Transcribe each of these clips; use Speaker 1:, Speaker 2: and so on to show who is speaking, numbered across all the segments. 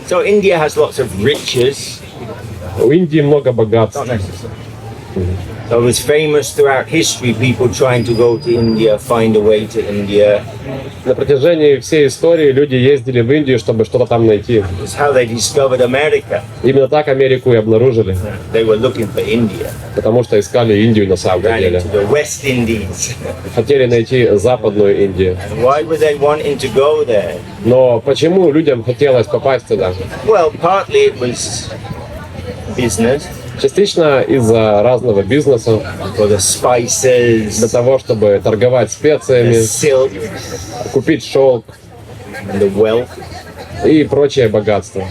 Speaker 1: So India has lots of riches.
Speaker 2: У Индии много богатств.
Speaker 1: So it was famous throughout history, people trying to go to India, find a way to India.
Speaker 2: На протяжении всей истории люди ездили в Индию, чтобы что-то там найти.
Speaker 1: It's how they discovered America.
Speaker 2: Именно так Америку и обнаружили.
Speaker 1: They were looking for India.
Speaker 2: Потому что искали Индию на самом
Speaker 1: Ran
Speaker 2: деле.
Speaker 1: into the West Indies.
Speaker 2: Хотели найти западную Индию.
Speaker 1: Why were they wanting to go there?
Speaker 2: Но почему людям хотелось попасть туда?
Speaker 1: Well, partly it was business.
Speaker 2: Частично из-за разного бизнеса,
Speaker 1: For the spices,
Speaker 2: для того, чтобы торговать
Speaker 1: the
Speaker 2: специями,
Speaker 1: silk,
Speaker 2: купить шелк
Speaker 1: and the wealth.
Speaker 2: и прочее богатство.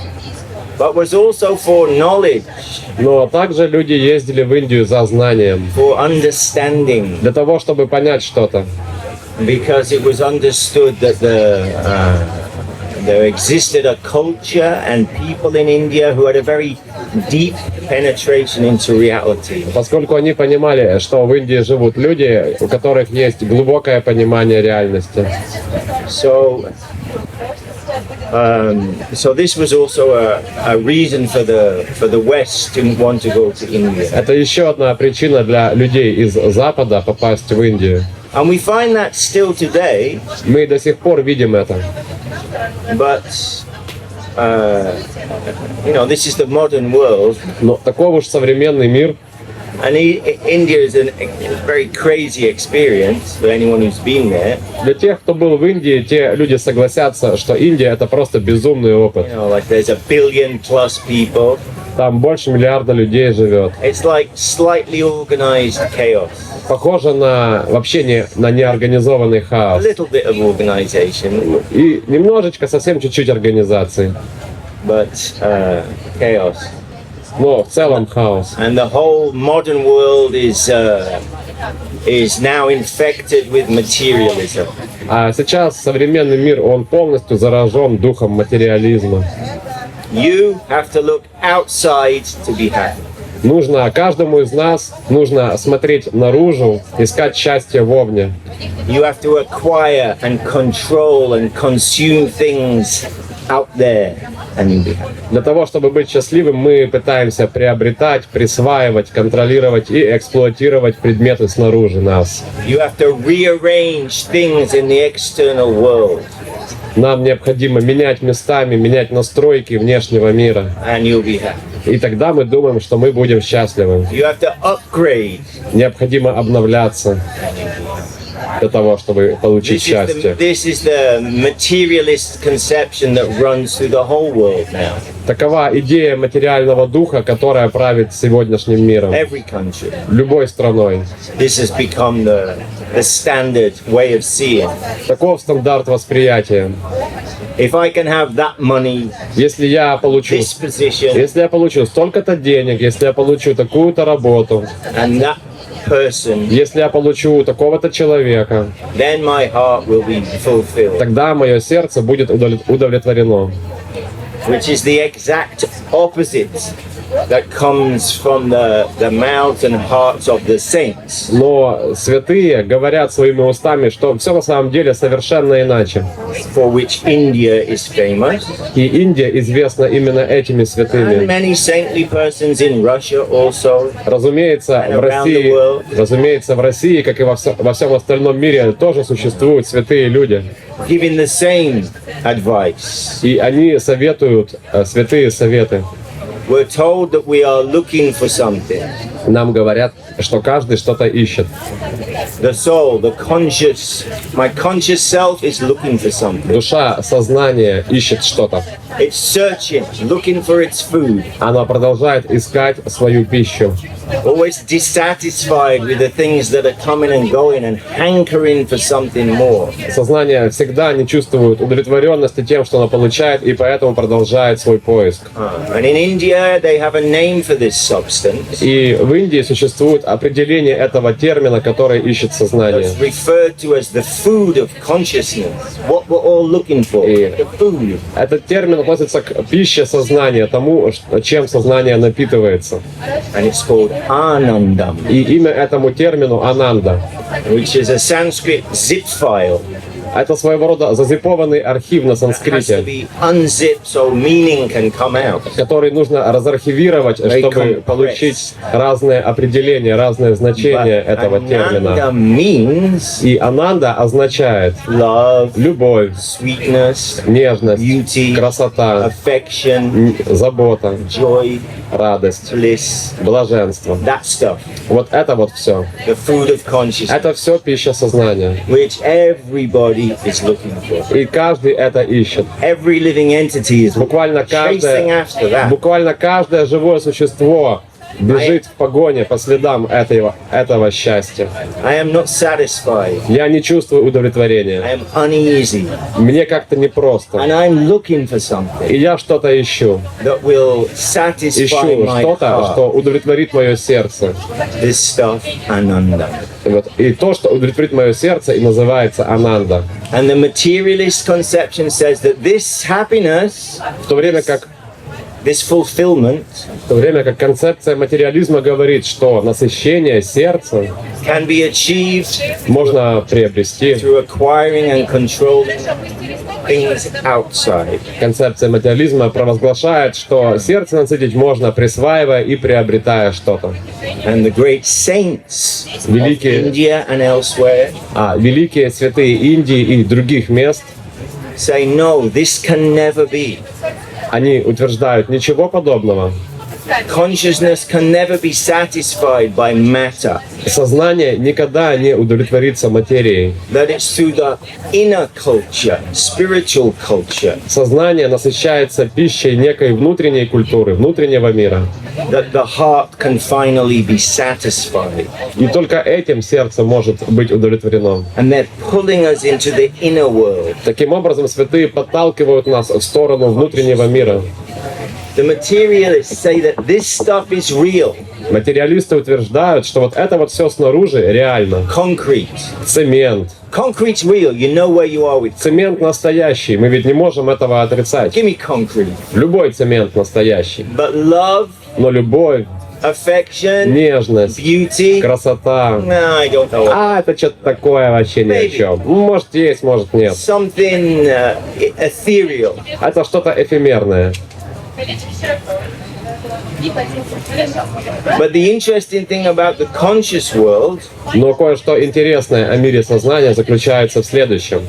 Speaker 1: But was also for knowledge,
Speaker 2: Но также люди ездили в Индию за знанием,
Speaker 1: for understanding,
Speaker 2: для того, чтобы понять что-то.
Speaker 1: because it was understood that there existed a culture and people in India who had a very deep penetration into reality.
Speaker 2: Поскольку они понимали, что в Индии живут люди, у которых есть глубокое понимание реальности.
Speaker 1: So this was also a reason for the West to want to go to India.
Speaker 2: Это еще одна причина для людей из Запада попасть в Индию.
Speaker 1: And we find that still today,
Speaker 2: Мы до сих пор видим это.
Speaker 1: but this is the modern world,
Speaker 2: Но таков уж современный мир.
Speaker 1: and India is a very crazy experience for anyone who's been there.
Speaker 2: Для тех, кто был в Индии, те люди согласятся, что Индия — это просто безумный опыт.
Speaker 1: Like there's 1 billion plus people.
Speaker 2: Там больше миллиарда людей живет.
Speaker 1: It's like slightly organized chaos.
Speaker 2: Похоже на вообще на неорганизованный
Speaker 1: A
Speaker 2: хаос.
Speaker 1: little bit of organization,
Speaker 2: И немножечко, совсем чуть-чуть организации.
Speaker 1: but chaos.
Speaker 2: Но в целом хаос.
Speaker 1: And the whole modern world is now infected with materialism.
Speaker 2: А сейчас современный мир, он полностью заражен духом материализма.
Speaker 1: You have to look outside to be happy.
Speaker 2: Каждому из нас нужно смотреть наружу, искать счастье вовне.
Speaker 1: You have to acquire and control and consume things out there and you'll be happy.
Speaker 2: Для того, чтобы быть счастливым, мы пытаемся приобретать, присваивать, контролировать и эксплуатировать предметы снаружи нас.
Speaker 1: You have to rearrange things in the external world
Speaker 2: Нам необходимо менять местами, менять настройки внешнего мира.
Speaker 1: and you'll be happy.
Speaker 2: И тогда мы думаем, что мы будем счастливы.
Speaker 1: You have to upgrade.
Speaker 2: Необходимо обновляться для того, чтобы получить счастье.
Speaker 1: This is the materialist conception that runs through the whole world now.
Speaker 2: Такова идея материального духа, которая правит сегодняшним миром,
Speaker 1: Every country.
Speaker 2: любой страной.
Speaker 1: This has become the standard way of seeing.
Speaker 2: Таков стандарт восприятия.
Speaker 1: If I can have that money,
Speaker 2: Если я получу столько-то денег, если я получу такую-то работу,
Speaker 1: and that person,
Speaker 2: если я получу такого-то человека,
Speaker 1: then my heart will be fulfilled.
Speaker 2: тогда мое сердце будет удовлетворено.
Speaker 1: Which is the exact opposite that comes from the mouths and hearts of the saints.
Speaker 2: Но святые говорят своими устами, что все на самом деле совершенно иначе.
Speaker 1: For which India is famous.
Speaker 2: И Индия известна именно этими
Speaker 1: And
Speaker 2: святыми.
Speaker 1: many saintly persons in Russia also.
Speaker 2: Разумеется, в России, как и во всем остальном мире, тоже существуют святые люди.
Speaker 1: Giving the same advice.
Speaker 2: И они советуют святые советы.
Speaker 1: We're told that we are looking for something.
Speaker 2: Нам говорят, что каждый что-то ищет.
Speaker 1: The soul, my conscious self is looking for something.
Speaker 2: Душа, сознание ищет что-то.
Speaker 1: It's searching, looking for its food.
Speaker 2: Она продолжает искать свою пищу.
Speaker 1: Always dissatisfied with the things that are coming and going and hankering for something more.
Speaker 2: Сознание всегда не чувствует удовлетворенности тем, что оно получает, и поэтому продолжает свой поиск.
Speaker 1: And in India, they have a name for this substance.
Speaker 2: И в Индии существует определение этого термина, который ищет сознание.
Speaker 1: It's referred to as the food of consciousness. What we're all looking for. The food.
Speaker 2: Этот термин относится к пище сознания, тому, чем сознание напитывается.
Speaker 1: And it's called Anandam.
Speaker 2: И имя этому термину Ананда,
Speaker 1: Which is a Sanskrit zip file.
Speaker 2: Это своего рода зазипованный архив на
Speaker 1: It has to
Speaker 2: санскрите,
Speaker 1: be unzipped so meaning can come out.
Speaker 2: который нужно разархивировать, чтобы получить разные определения, разные значения этого термина.
Speaker 1: Ananda means
Speaker 2: И ананда означает
Speaker 1: love,
Speaker 2: любовь,
Speaker 1: sweetness,
Speaker 2: нежность,
Speaker 1: beauty,
Speaker 2: красота,
Speaker 1: affection,
Speaker 2: забота,
Speaker 1: joy,
Speaker 2: радость,
Speaker 1: bliss,
Speaker 2: блаженство.
Speaker 1: that stuff.
Speaker 2: Вот это вот все.
Speaker 1: The food of consciousness,
Speaker 2: Это все пища сознания.
Speaker 1: which everybody is looking for.
Speaker 2: И каждый это ищет.
Speaker 1: Every living entity is
Speaker 2: Буквально
Speaker 1: chasing after that.
Speaker 2: буквально каждое живое существо бежит в погоне по следам этого счастья.
Speaker 1: I am not satisfied.
Speaker 2: Я не чувствую
Speaker 1: I
Speaker 2: удовлетворения.
Speaker 1: am uneasy.
Speaker 2: Мне как-то непросто.
Speaker 1: And I'm looking for something
Speaker 2: И я что-то ищу.
Speaker 1: that will satisfy
Speaker 2: Ищу
Speaker 1: my
Speaker 2: что-то,
Speaker 1: heart.
Speaker 2: что удовлетворит мое сердце.
Speaker 1: This stuff, Ananda.
Speaker 2: Вот. И то, что удовлетворит мое сердце, и называется ананда.
Speaker 1: And the materialist conception says that this happiness,
Speaker 2: В то время как
Speaker 1: this fulfillment,
Speaker 2: концепция материализма говорит, что насыщение сердца
Speaker 1: can be achieved
Speaker 2: можно приобрести.
Speaker 1: through acquiring and controlling things outside.
Speaker 2: Концепция материализма провозглашает, что сердце насытить можно, присваивая и приобретая что-то.
Speaker 1: And the great saints of
Speaker 2: Великие,
Speaker 1: India and elsewhere
Speaker 2: великие святые Индии и других мест,
Speaker 1: say, no, this can never be.
Speaker 2: они утверждают ничего подобного.
Speaker 1: Consciousness can never be satisfied by matter.
Speaker 2: Сознание никогда не удовлетворится материей.
Speaker 1: That it's through the inner culture, spiritual culture,
Speaker 2: Сознание насыщается пищей некой внутренней культуры, внутреннего мира.
Speaker 1: that the heart can finally be satisfied.
Speaker 2: И только этим сердце может быть удовлетворено.
Speaker 1: And they're pulling us into the inner world.
Speaker 2: Таким образом, святые подталкивают нас в сторону внутреннего мира.
Speaker 1: The materialists say that this stuff is real,
Speaker 2: Материалисты утверждают, что вот это вот все снаружи реально.
Speaker 1: concrete.
Speaker 2: Цемент.
Speaker 1: Concrete's real, you know where you are with.
Speaker 2: Цемент настоящий, мы ведь не можем этого отрицать.
Speaker 1: Give me concrete.
Speaker 2: Любой цемент настоящий.
Speaker 1: But love,
Speaker 2: Но любовь,
Speaker 1: affection,
Speaker 2: нежность,
Speaker 1: beauty,
Speaker 2: красота.
Speaker 1: no, I don't know.
Speaker 2: Это что-то такое вообще ни о чем. Может есть, может нет.
Speaker 1: Something ethereal.
Speaker 2: Это что-то эфемерное.
Speaker 1: But the interesting thing about the conscious world
Speaker 2: Но кое-что интересное о мире сознания заключается в следующем.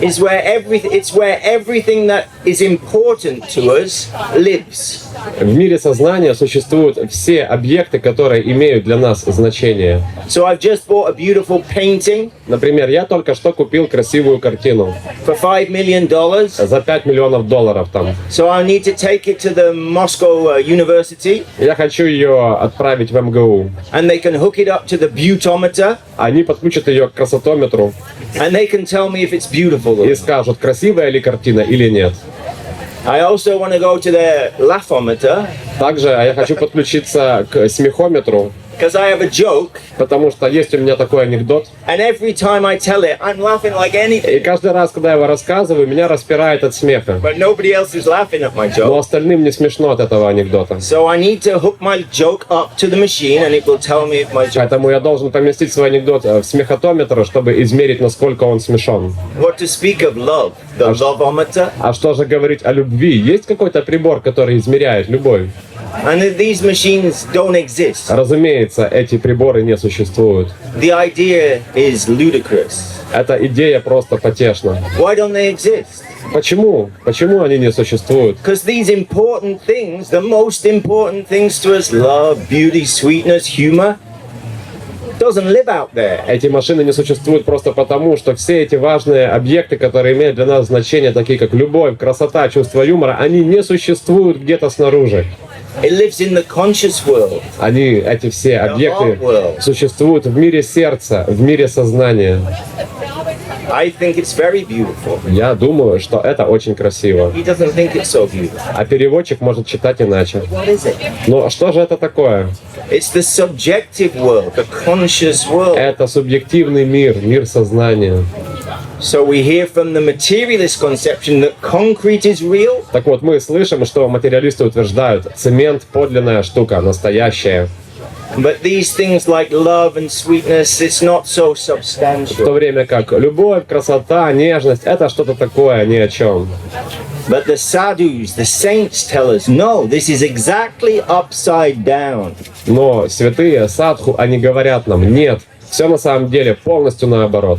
Speaker 1: is it's where everything that is important to us lives.
Speaker 2: В мире сознания существуют все объекты, которые имеют для нас значение.
Speaker 1: So I've just bought a beautiful painting
Speaker 2: Например, я только что купил красивую картину
Speaker 1: for $5 million.
Speaker 2: за $5 миллионов там.
Speaker 1: So I need to take it to the Moscow University,
Speaker 2: Я хочу ее отправить в МГУ.
Speaker 1: and they can hook it up to the beautometer,
Speaker 2: Они подключат ее к красотометру
Speaker 1: and they can tell me if it's beautiful.
Speaker 2: и скажут, красивая ли картина или нет.
Speaker 1: I also want to go to the laughometer,
Speaker 2: Также я хочу подключиться к смехометру,
Speaker 1: because I have a joke,
Speaker 2: потому что есть у меня такой анекдот.
Speaker 1: and every time I tell it, I'm laughing like anything,
Speaker 2: И каждый раз, когда я его рассказываю, меня распирает от смеха.
Speaker 1: but nobody else is laughing at my
Speaker 2: Но
Speaker 1: joke.
Speaker 2: остальным не смешно от этого анекдота.
Speaker 1: So I need to hook my joke up to the machine, and it will tell me if my joke.
Speaker 2: Поэтому я должен поместить свой анекдот в смехотометр, чтобы измерить, насколько он смешон.
Speaker 1: What to speak of love? The loveometer?
Speaker 2: А что же говорить о любви? Есть какой-то прибор, который измеряет любовь?
Speaker 1: And these machines don't exist.
Speaker 2: Разумеется, эти приборы не существуют.
Speaker 1: The idea is ludicrous.
Speaker 2: Эта идея просто потешна.
Speaker 1: Why don't they exist?
Speaker 2: Почему? Почему они не существуют?
Speaker 1: Because these important things, the most important things to us, love, beauty, sweetness, humor, doesn't live out there.
Speaker 2: Эти машины не существуют просто потому, что все эти важные объекты, которые имеют для нас значение, такие как любовь, красота, чувство юмора, они не существуют где-то снаружи.
Speaker 1: It lives in the conscious world.
Speaker 2: Эти все объекты существуют в мире сердца, в мире сознания.
Speaker 1: I think it's very beautiful.
Speaker 2: Я думаю, что это очень красиво.
Speaker 1: He doesn't think it's so beautiful.
Speaker 2: А переводчик может читать иначе.
Speaker 1: What is it?
Speaker 2: Но что же это такое?
Speaker 1: It's the subjective world, the conscious world.
Speaker 2: Это субъективный мир, мир сознания.
Speaker 1: So we hear from the materialist conception that concrete is real,
Speaker 2: Так вот, мы слышим, что материалисты утверждают, цемент подлинная штука, настоящая.
Speaker 1: But these things like love and sweetness, it's not so
Speaker 2: В то
Speaker 1: substantial.
Speaker 2: время как любовь, красота, нежность — это что-то такое, ни о чем.
Speaker 1: But the sadhus, the saints tell us, no, this is exactly upside down.
Speaker 2: Но святые, садху, они говорят нам: нет, все на самом деле полностью наоборот.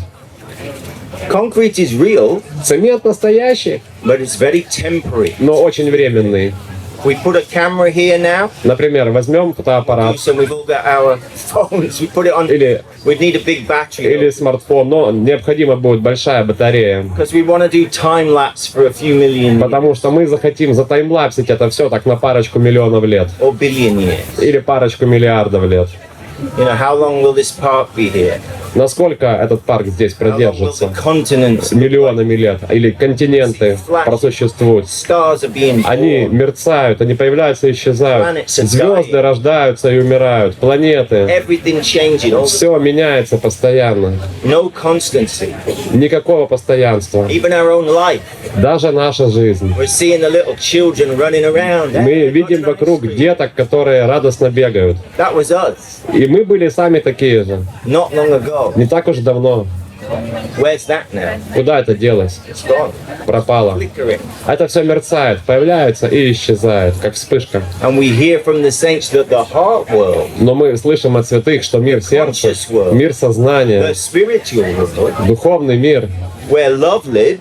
Speaker 1: Concrete is real,
Speaker 2: Цемент настоящий,
Speaker 1: but it's very temporary.
Speaker 2: но очень временный.
Speaker 1: We put a camera here now,
Speaker 2: Например, возьмем фотоаппарат
Speaker 1: so we've all got our phones, we put it on,
Speaker 2: или
Speaker 1: we need a big battery,
Speaker 2: или смартфон, но необходима будет большая батарея,
Speaker 1: because we want to do time-lapse for a few million
Speaker 2: потому что мы захотим затаймлапсить это все так на парочку миллионов лет
Speaker 1: or billion years.
Speaker 2: или парочку миллиардов лет.
Speaker 1: You know, how long will this park be here?
Speaker 2: Насколько этот парк здесь
Speaker 1: How long will
Speaker 2: продержится?
Speaker 1: the continents,
Speaker 2: Миллионами лет. Или континенты просуществуют.
Speaker 1: stars are being
Speaker 2: Они
Speaker 1: born,
Speaker 2: мерцают, они появляются и исчезают. Звезды рождаются и умирают. Планеты.
Speaker 1: everything changing, all
Speaker 2: Все меняется постоянно.
Speaker 1: no constancy.
Speaker 2: Никакого постоянства.
Speaker 1: Even our own life,
Speaker 2: Даже наша жизнь.
Speaker 1: we're seeing the little children running around.
Speaker 2: Мы видим вокруг деток, которые радостно бегают.
Speaker 1: That was us,
Speaker 2: И мы были сами такие же.
Speaker 1: not long ago.
Speaker 2: Не так уж давно.
Speaker 1: Where's that now?
Speaker 2: Куда это делось?
Speaker 1: It's gone,
Speaker 2: Пропало.
Speaker 1: flickering.
Speaker 2: Это все мерцает, появляется и исчезает, как вспышка.
Speaker 1: And we hear from the saints that the heart world,
Speaker 2: Но мы слышим от святых, что мир сердца, мир сознания,
Speaker 1: the spiritual world,
Speaker 2: духовный мир,
Speaker 1: where love lives,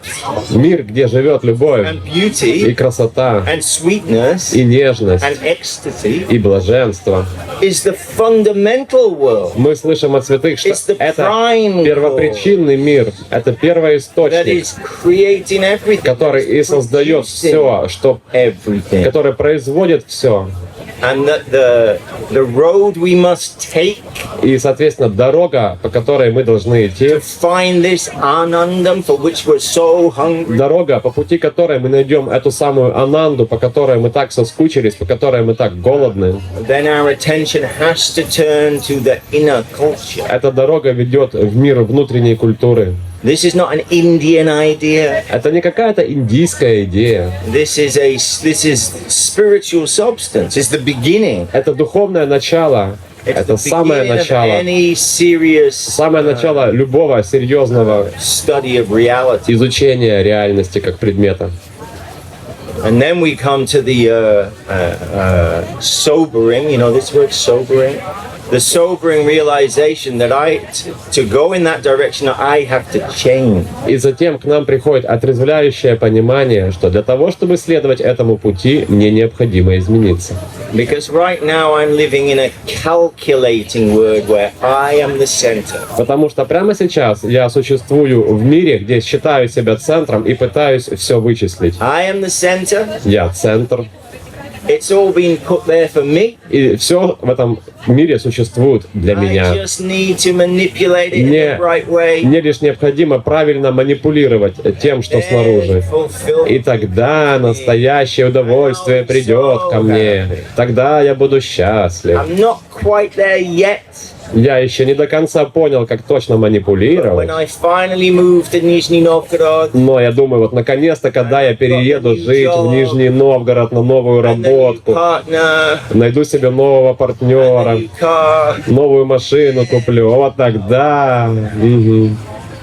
Speaker 2: мир, где живет любовь
Speaker 1: and
Speaker 2: и
Speaker 1: beauty,
Speaker 2: красота,
Speaker 1: and sweetness,
Speaker 2: и нежность,
Speaker 1: and ecstasy,
Speaker 2: и блаженство.
Speaker 1: is the fundamental world
Speaker 2: Мы слышим от святых, что
Speaker 1: It's the
Speaker 2: это
Speaker 1: prime
Speaker 2: первопричинный мир, это
Speaker 1: that
Speaker 2: первоисточник,
Speaker 1: is creating everything,
Speaker 2: который и создает все, что,
Speaker 1: everything,
Speaker 2: который производит все.
Speaker 1: and that the road we must take
Speaker 2: И, соответственно, дорога, по которой мы должны идти,
Speaker 1: to find this anandam for which we're so hungry,
Speaker 2: дорога, по пути которой мы найдем эту самую ананду, по которой мы так соскучились, по которой мы так голодны.
Speaker 1: then our attention has to turn to the inner culture.
Speaker 2: Эта дорога ведет в мир внутренней культуры.
Speaker 1: This is not an Indian idea.
Speaker 2: Это не какая-то индийская идея.
Speaker 1: This is spiritual substance. It's the beginning.
Speaker 2: Это духовное начало.
Speaker 1: It's
Speaker 2: Это
Speaker 1: the
Speaker 2: самое
Speaker 1: beginning of
Speaker 2: начало.
Speaker 1: any serious
Speaker 2: Самое начало любого серьезного
Speaker 1: study of reality.
Speaker 2: изучения реальности как предмета.
Speaker 1: And then we come to the sobering, you know this word, sobering? The sobering realization that to go in that direction, I have to change.
Speaker 2: И затем к нам приходит отрезвляющее понимание, что для того, чтобы следовать этому пути, мне необходимо измениться.
Speaker 1: Because right now I'm living in a calculating world where I am the center.
Speaker 2: Потому что прямо сейчас я существую в мире, где считаю себя центром и пытаюсь все вычислить.
Speaker 1: I am the center.
Speaker 2: Я центр.
Speaker 1: It's all been put there for me.
Speaker 2: И все в этом мире существует для
Speaker 1: I
Speaker 2: меня.
Speaker 1: just need to manipulate it in the right way.
Speaker 2: Мне лишь необходимо правильно манипулировать тем, что снаружи. И тогда настоящее удовольствие придет ко мне. Тогда я буду счастлив.
Speaker 1: I'm not quite there yet.
Speaker 2: Я еще не до конца понял, как точно манипулировать.
Speaker 1: When I finally move to Nizhny Novgorod,
Speaker 2: Но я думаю, вот наконец-то, когда я перееду жить в Нижний Новгород на новую
Speaker 1: and the new
Speaker 2: работку,
Speaker 1: partner,
Speaker 2: найду себе нового партнера,
Speaker 1: new car,
Speaker 2: новую машину куплю, вот тогда... Мгм.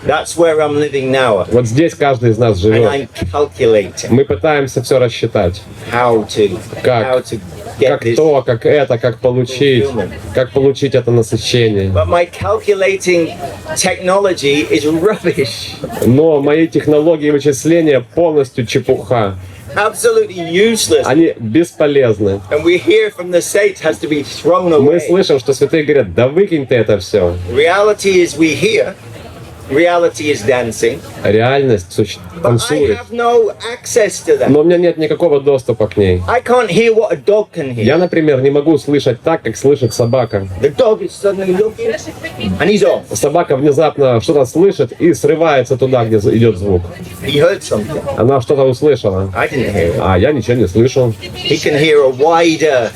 Speaker 1: that's where I'm living now.
Speaker 2: Вот здесь каждый из нас
Speaker 1: And
Speaker 2: живет.
Speaker 1: I'm calculating
Speaker 2: Мы пытаемся все рассчитать.
Speaker 1: how to get
Speaker 2: Как
Speaker 1: this.
Speaker 2: то, как это, как получить это насыщение.
Speaker 1: But my calculating technology is rubbish.
Speaker 2: Но мои технологии вычисления полностью чепуха.
Speaker 1: Absolutely useless.
Speaker 2: Они бесполезны.
Speaker 1: And we hear from the saints has to be thrown
Speaker 2: Мы
Speaker 1: away.
Speaker 2: слышим, что святые говорят: да выкинь ты это все.
Speaker 1: Reality is we hear. Reality is dancing.
Speaker 2: Реальность
Speaker 1: But I
Speaker 2: танцует.
Speaker 1: have no access to that.
Speaker 2: Но у меня нет никакого доступа к ней.
Speaker 1: I can't hear what a dog can hear.
Speaker 2: Я, например, не могу слышать так, как слышит собака.
Speaker 1: The dog is suddenly looking and he's off.
Speaker 2: Собака внезапно что-то слышит и срывается туда, где идет звук.
Speaker 1: He heard something.
Speaker 2: Она что-то услышала.
Speaker 1: I didn't hear it.
Speaker 2: А я ничего не слышу.
Speaker 1: He can hear a wider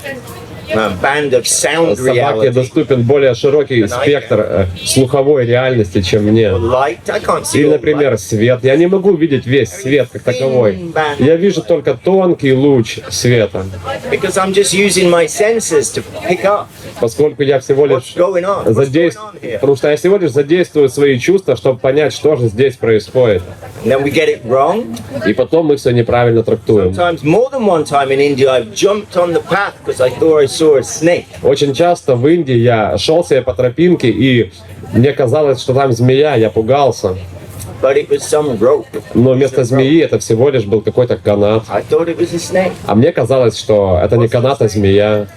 Speaker 1: band of sound
Speaker 2: Собаке
Speaker 1: reality.
Speaker 2: доступен более широкий спектр слуховой реальности, чем мне.
Speaker 1: Light, I can't see
Speaker 2: Или,
Speaker 1: all
Speaker 2: например,
Speaker 1: light.
Speaker 2: свет. Я не могу видеть весь свет как таковой. Я вижу только тонкий луч света,
Speaker 1: Because I'm just using my senses to pick up
Speaker 2: поскольку я всего лишь
Speaker 1: what's going on. What's going on here?
Speaker 2: потому что я всего лишь задействую свои чувства, чтобы понять, что же здесь происходит.
Speaker 1: And then we get it wrong.
Speaker 2: И потом мы все неправильно трактуем.
Speaker 1: Sometimes more than one time in India I've jumped on the path because I thought I saw a snake.
Speaker 2: Очень часто в Индии я шел себе по тропинке, и мне казалось, что там змея, я пугался.
Speaker 1: But it was some rope.
Speaker 2: Но вместо змеи это всего лишь был какой-то канат.
Speaker 1: I thought it was a snake.
Speaker 2: А мне казалось, что это не канат, а змея.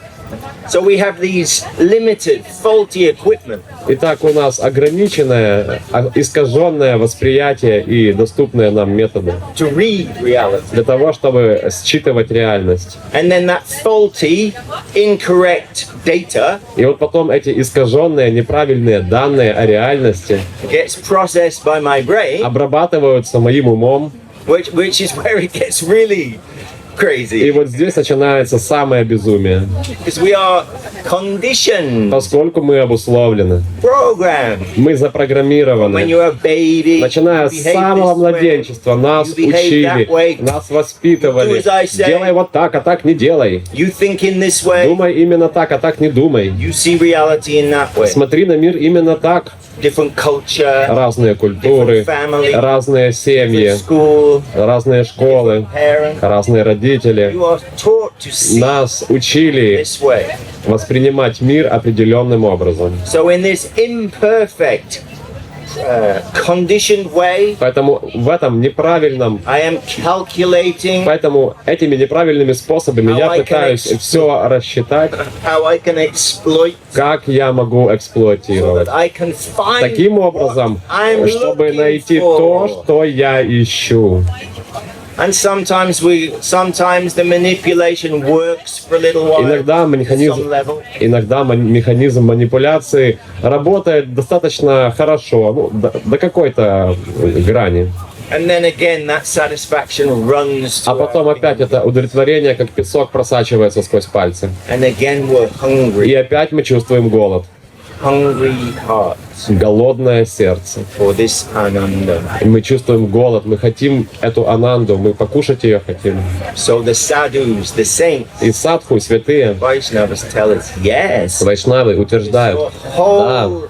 Speaker 1: So we have these limited, faulty equipment.
Speaker 2: Итак, у нас ограниченное, искаженное восприятие и доступные нам методы
Speaker 1: To read reality.
Speaker 2: для того, чтобы считывать реальность.
Speaker 1: And then that faulty, incorrect data
Speaker 2: И вот потом эти искаженные, неправильные данные о реальности
Speaker 1: gets processed by my brain,
Speaker 2: обрабатываются моим умом.
Speaker 1: which is where it gets really
Speaker 2: И
Speaker 1: crazy.
Speaker 2: вот здесь начинается самое безумие,
Speaker 1: Because we are conditioned,
Speaker 2: поскольку мы обусловлены,
Speaker 1: programmed.
Speaker 2: мы
Speaker 1: When
Speaker 2: запрограммированы.
Speaker 1: you're a baby,
Speaker 2: Начиная
Speaker 1: you
Speaker 2: с
Speaker 1: behave
Speaker 2: самого
Speaker 1: this way,
Speaker 2: младенчества нас
Speaker 1: you behave that way,
Speaker 2: учили, нас воспитывали.
Speaker 1: do as I say.
Speaker 2: Делай вот так, а так не делай.
Speaker 1: you think in this way,
Speaker 2: Думай именно так, а так не думай.
Speaker 1: you see reality in that way.
Speaker 2: Смотри на мир именно так.
Speaker 1: Different culture,
Speaker 2: Разные культуры, разные семьи,
Speaker 1: different school,
Speaker 2: разные школы,
Speaker 1: parent.
Speaker 2: разные родители.
Speaker 1: You are taught to see
Speaker 2: Нас учили
Speaker 1: this way.
Speaker 2: воспринимать мир определенным образом.
Speaker 1: So in this imperfect, conditioned way,
Speaker 2: Поэтому в этом неправильном,
Speaker 1: I am calculating
Speaker 2: поэтому этими неправильными способами я пытаюсь все рассчитать,
Speaker 1: how I can exploit,
Speaker 2: как я могу
Speaker 1: so
Speaker 2: эксплуатировать.
Speaker 1: that I can find
Speaker 2: Таким образом,
Speaker 1: what I'm
Speaker 2: чтобы
Speaker 1: looking
Speaker 2: найти
Speaker 1: for.
Speaker 2: то, что я ищу.
Speaker 1: And sometimes the manipulation works for a little while.
Speaker 2: Иногда механизм манипуляции работает достаточно хорошо, до какой-то грани.
Speaker 1: And then again, that satisfaction runs to
Speaker 2: А потом опять это удовлетворение, как песок, просачивается сквозь пальцы.
Speaker 1: and again we're
Speaker 2: И
Speaker 1: hungry,
Speaker 2: опять мы чувствуем голод.
Speaker 1: hungry hearts
Speaker 2: Голодное сердце.
Speaker 1: for this ananda.
Speaker 2: И мы чувствуем голод, мы хотим эту ананду, мы покушать ее хотим.
Speaker 1: So the sadhus, the saints,
Speaker 2: И садху, святые,
Speaker 1: Vaishnavas tell us, yes,
Speaker 2: вайшнавы утверждают,
Speaker 1: your whole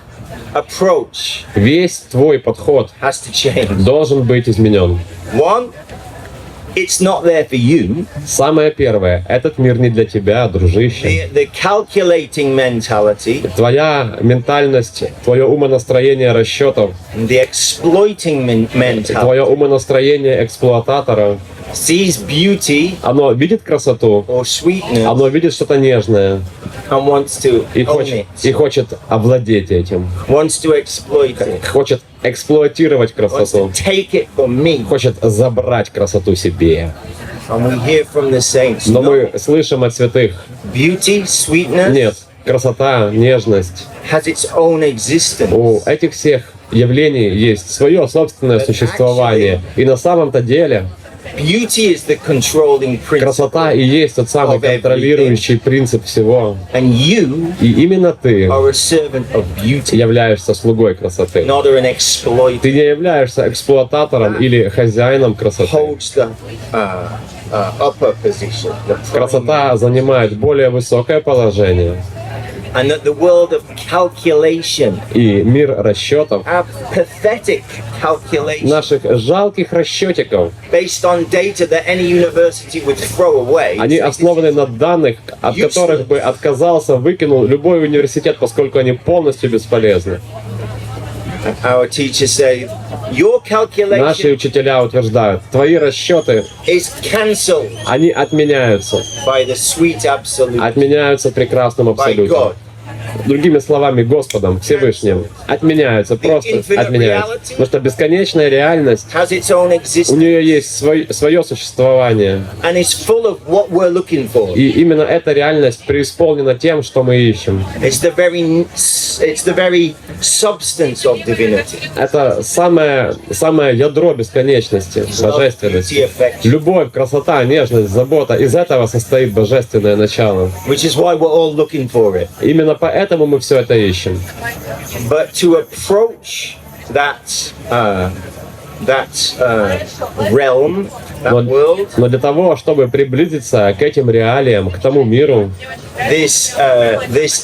Speaker 1: approach
Speaker 2: весь твой подход
Speaker 1: has to change.
Speaker 2: должен быть изменен.
Speaker 1: One, it's not there for you.
Speaker 2: Самое первое, этот мир не для тебя, дружище.
Speaker 1: The calculating mentality,
Speaker 2: Твоя ментальность, твое умонастроение расчетов,
Speaker 1: the exploiting mentality
Speaker 2: твое умонастроение эксплуататора,
Speaker 1: sees beauty
Speaker 2: оно видит красоту,
Speaker 1: or sweetness
Speaker 2: оно видит что-то нежное
Speaker 1: and wants to
Speaker 2: и
Speaker 1: own
Speaker 2: хочет
Speaker 1: it,
Speaker 2: овладеть этим,
Speaker 1: wants to exploit it,
Speaker 2: хочет эксплуатировать
Speaker 1: wants to
Speaker 2: красоту,
Speaker 1: take it from me.
Speaker 2: хочет забрать красоту себе.
Speaker 1: And we hear from the saints,
Speaker 2: Но
Speaker 1: no,
Speaker 2: мы слышим от святых,
Speaker 1: beauty, sweetness
Speaker 2: нет, красота, нежность,
Speaker 1: has its own existence.
Speaker 2: у этих всех явлений есть свое собственное существование. И на самом-то деле
Speaker 1: Beauty is the controlling
Speaker 2: красота
Speaker 1: principle,
Speaker 2: и есть тот самый контролирующий принцип всего.
Speaker 1: and you
Speaker 2: И именно ты
Speaker 1: are a servant of beauty,
Speaker 2: являешься слугой красоты.
Speaker 1: not an exploiter.
Speaker 2: Ты не являешься эксплуататором или хозяином красоты.
Speaker 1: Holds the upper position, the
Speaker 2: Красота занимает более высокое положение.
Speaker 1: and that the world of calculation,
Speaker 2: И мир расчетов,
Speaker 1: our pathetic calculation,
Speaker 2: наших жалких расчетиков,
Speaker 1: based on data that any university would throw away.
Speaker 2: они основаны на данных, от которых бы отказался, выкинул любой университет, поскольку они полностью бесполезны.
Speaker 1: Our teachers say, your
Speaker 2: Наши
Speaker 1: calculation
Speaker 2: учителя утверждают, твои расчеты,
Speaker 1: is cancelled
Speaker 2: они отменяются.
Speaker 1: by the sweet absolute,
Speaker 2: Отменяются прекрасным
Speaker 1: by
Speaker 2: абсолютом.
Speaker 1: God.
Speaker 2: другими словами, Господом, Всевышним, отменяются, просто отменяются. Потому что бесконечная реальность,
Speaker 1: has its own
Speaker 2: у
Speaker 1: existence,
Speaker 2: нее есть свое существование.
Speaker 1: and is full of what we're looking for.
Speaker 2: И именно эта реальность преисполнена тем, что мы ищем.
Speaker 1: It's the very substance of divinity.
Speaker 2: Это самое ядро бесконечности, божественности. Любовь, красота, нежность, забота. Из этого состоит божественное начало.
Speaker 1: Which is why we're all looking for it.
Speaker 2: Именно поэтому мы все это ищем.
Speaker 1: But to approach that realm, that world,
Speaker 2: Но для того, чтобы приблизиться к этим реалиям, к тому миру,
Speaker 1: this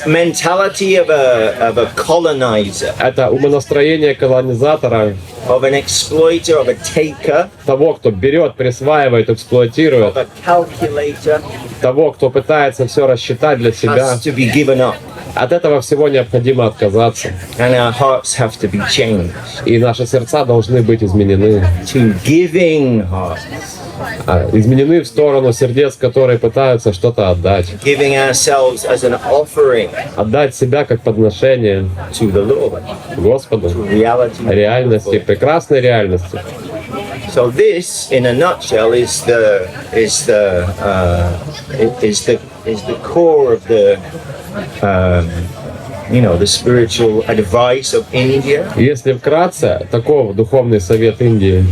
Speaker 1: mentality of a colonizer,
Speaker 2: это умонастроение колонизатора,
Speaker 1: of an exploiter, of a taker,
Speaker 2: того, кто берет, присваивает, эксплуатирует,
Speaker 1: of a calculator,
Speaker 2: того, кто пытается все рассчитать для себя,
Speaker 1: has to be given up,
Speaker 2: от этого всего необходимо отказаться.
Speaker 1: and our hearts have to be changed
Speaker 2: И наши сердца должны быть изменены.
Speaker 1: to giving hearts,
Speaker 2: Изменены в сторону сердец, которые пытаются что-то отдать.
Speaker 1: giving ourselves as an offering
Speaker 2: Отдать себя как подношение
Speaker 1: to the Lord,
Speaker 2: Господу,
Speaker 1: reality.
Speaker 2: реальности, прекрасной реальности.
Speaker 1: So this, in a nutshell, is the core of the the spiritual advice of India
Speaker 2: Если вкратце, таков духовный совет Индии.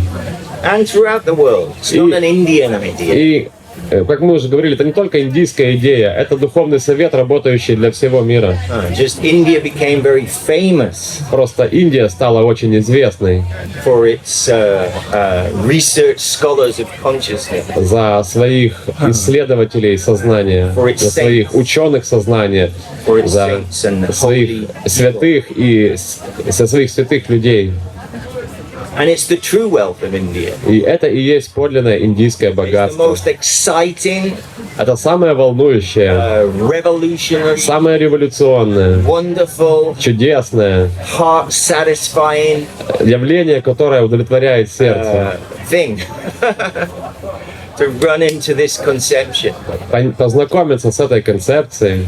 Speaker 1: and throughout the world. It's not an Indian idea.
Speaker 2: И, как мы уже говорили, это не только индийская идея, это духовный совет, работающий для всего мира.
Speaker 1: Just India became very famous
Speaker 2: Просто Индия стала очень известной
Speaker 1: for its research scholars of consciousness,
Speaker 2: за своих исследователей сознания, за своих ученых сознания,
Speaker 1: for its
Speaker 2: за
Speaker 1: saints and
Speaker 2: своих
Speaker 1: holy people.
Speaker 2: святых и со своих святых людей.
Speaker 1: And it's the true wealth of India.
Speaker 2: И это и есть подлинное индийское
Speaker 1: It's the
Speaker 2: богатство.
Speaker 1: most exciting,
Speaker 2: Это самое волнующее,
Speaker 1: revolutionary,
Speaker 2: самое революционное,
Speaker 1: wonderful,
Speaker 2: чудесное
Speaker 1: heart-satisfying
Speaker 2: явление, которое удовлетворяет сердце.
Speaker 1: thing to run into this conception.
Speaker 2: Познакомиться с этой концепцией,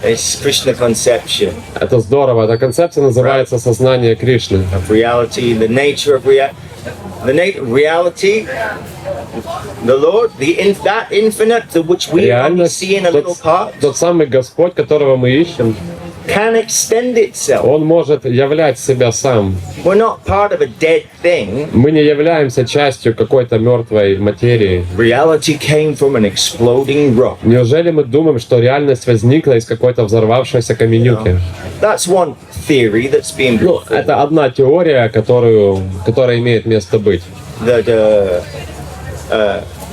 Speaker 1: It's Krishna conception
Speaker 2: это здорово. Эта концепция называется сознание Кришны.
Speaker 1: of reality, the nature of reality, the Lord, that infinite to which we only
Speaker 2: Реальность,
Speaker 1: see in a little part,
Speaker 2: тот самый Господь, которого мы ищем,
Speaker 1: can extend itself.
Speaker 2: Он может являть себя сам.
Speaker 1: We're not part of a dead thing.
Speaker 2: Мы не являемся частью какой-то мертвой материи.
Speaker 1: Reality came from an exploding rock.
Speaker 2: Неужели мы думаем, что реальность возникла из какой-то взорвавшейся каменюки?
Speaker 1: That's one theory that's being
Speaker 2: Ну,
Speaker 1: put
Speaker 2: это одна теория, которая имеет место быть.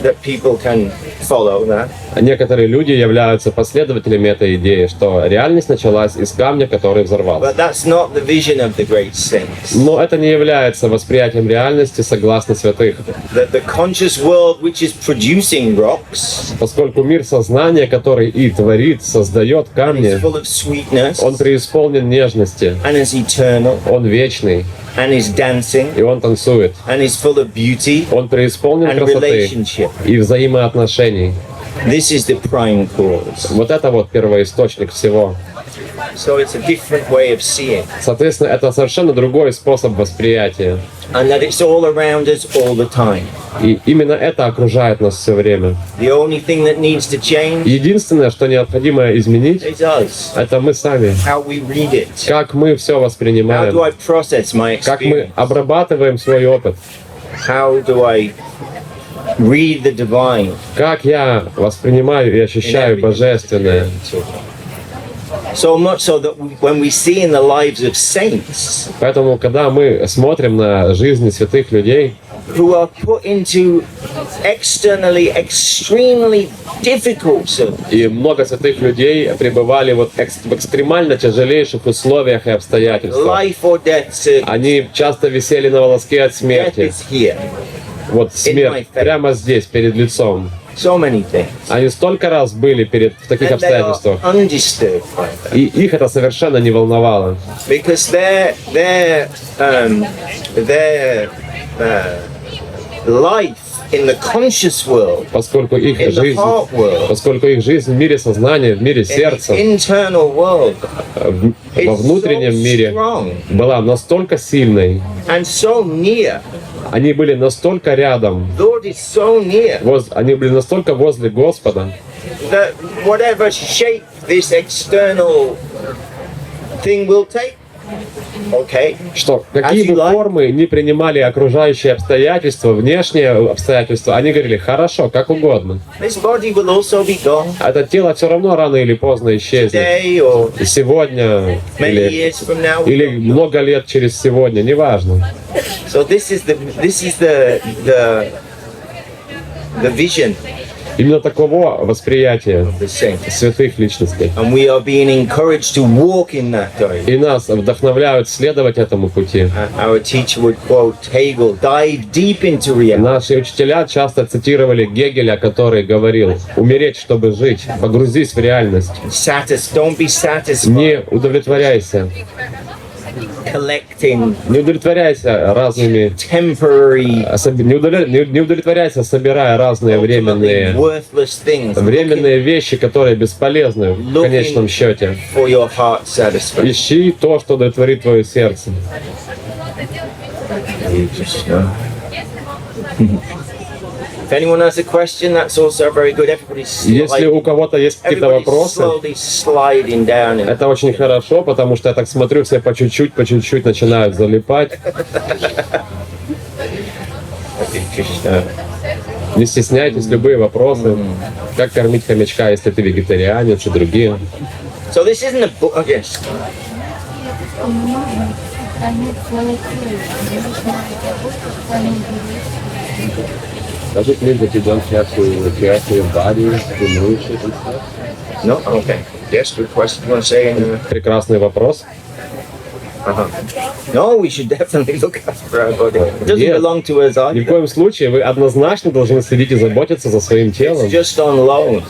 Speaker 1: that people can follow that.
Speaker 2: Некоторые люди являются последователями этой идеи, что реальность началась из камня, который взорвался.
Speaker 1: But that's not the vision of the great saints.
Speaker 2: Но это не является восприятием реальности согласно святых.
Speaker 1: That the conscious world which is producing rocks
Speaker 2: Поскольку мир сознания, который и творит, создает
Speaker 1: is
Speaker 2: камни,
Speaker 1: full of sweetness
Speaker 2: он преисполнен нежности,
Speaker 1: and is eternal
Speaker 2: он вечный,
Speaker 1: and is dancing
Speaker 2: и он танцует.
Speaker 1: and is full of beauty
Speaker 2: Он преисполнен
Speaker 1: and
Speaker 2: красоты
Speaker 1: relationship.
Speaker 2: и взаимоотношений.
Speaker 1: This is the prime cause.
Speaker 2: Вот это вот первоисточник всего.
Speaker 1: So it's a different way of seeing.
Speaker 2: Соответственно, это совершенно другой способ восприятия.
Speaker 1: And that it's all around us all the time.
Speaker 2: И именно это окружает нас все время.
Speaker 1: The only thing that needs to change
Speaker 2: Единственное, что необходимо изменить,
Speaker 1: is us.
Speaker 2: это мы сами.
Speaker 1: How we read it.
Speaker 2: Как мы все
Speaker 1: How do
Speaker 2: воспринимаем.
Speaker 1: I process my
Speaker 2: Как мы
Speaker 1: experience?
Speaker 2: обрабатываем свой опыт.
Speaker 1: How do I read the divine?
Speaker 2: Как я воспринимаю и ощущаю божественное.
Speaker 1: So much so that when we see in the lives of saints
Speaker 2: Поэтому, когда мы смотрим на жизни святых людей,
Speaker 1: who are put into externally extremely difficult circumstances,
Speaker 2: и много святых людей пребывали вот в экстремально тяжелейших условиях и обстоятельствах.
Speaker 1: life or death circumstances,
Speaker 2: Они часто висели на волоске от
Speaker 1: death
Speaker 2: смерти.
Speaker 1: is here.
Speaker 2: Вот смерть прямо здесь, перед лицом.
Speaker 1: So many things.
Speaker 2: Они столько раз были в таких
Speaker 1: And they are
Speaker 2: обстоятельствах,
Speaker 1: undisturbed by that.
Speaker 2: и их это совершенно не волновало.
Speaker 1: Because their life in the conscious world,
Speaker 2: поскольку их
Speaker 1: in the
Speaker 2: жизнь,
Speaker 1: heart world,
Speaker 2: поскольку их жизнь в мире сознания, в мире
Speaker 1: in the
Speaker 2: сердца,
Speaker 1: internal world,
Speaker 2: во внутреннем мире
Speaker 1: strong
Speaker 2: была настолько сильной,
Speaker 1: and so near.
Speaker 2: они были настолько рядом,
Speaker 1: Lord is so near
Speaker 2: они были настолько возле Господа,
Speaker 1: that whatever shape this external thing will take, okay,
Speaker 2: что какие бы формы ни принимали окружающие обстоятельства, внешние обстоятельства, они говорили, хорошо, как угодно.
Speaker 1: this body will also be gone
Speaker 2: Это тело все равно рано или поздно исчезнет.
Speaker 1: today or
Speaker 2: Сегодня
Speaker 1: many years from now.
Speaker 2: или много лет через сегодня, неважно.
Speaker 1: So this is the vision
Speaker 2: Именно такого восприятия
Speaker 1: of the saints,
Speaker 2: святых личностей.
Speaker 1: and we are being encouraged to walk in that direction.
Speaker 2: И нас вдохновляют следовать этому пути.
Speaker 1: Our teacher would quote Hegel, dive deep into reality.
Speaker 2: Наши учителя часто цитировали Гегеля, который говорил: «Умереть, чтобы жить, погрузись в реальность,
Speaker 1: Don't be satisfied
Speaker 2: не удовлетворяйся,
Speaker 1: collecting
Speaker 2: не удовлетворяйся разными,
Speaker 1: temporary,
Speaker 2: не удовлетворяйся, собирая разные
Speaker 1: ultimately worthless things,
Speaker 2: временные вещи, которые бесполезны в конечном счете.
Speaker 1: for your heart satisfaction.
Speaker 2: Ищи то, что удовлетворит твое сердце».
Speaker 1: If anyone has a question, that's also very good. Everybody's
Speaker 2: Если у кого-то есть какие-то вопросы,
Speaker 1: slowly sliding down.
Speaker 2: это очень хорошо, потому что я так смотрю, все по чуть-чуть начинают залипать. Не стесняйтесь, любые вопросы. Как кормить хомячка, если ты вегетарианец, и другие.
Speaker 1: So this isn't a book. Oh, yes.
Speaker 2: Does it mean that you don't have to care for your body, to nourish it and stuff?
Speaker 1: No? Okay. Yes, good question. You want to say anything?
Speaker 2: Прекрасный вопрос.
Speaker 1: No, we should definitely look after our body. It doesn't
Speaker 2: Нет,
Speaker 1: belong to us
Speaker 2: ни в
Speaker 1: either.
Speaker 2: коем случае вы однозначно должны следить и заботиться за своим телом.
Speaker 1: It's just on loan.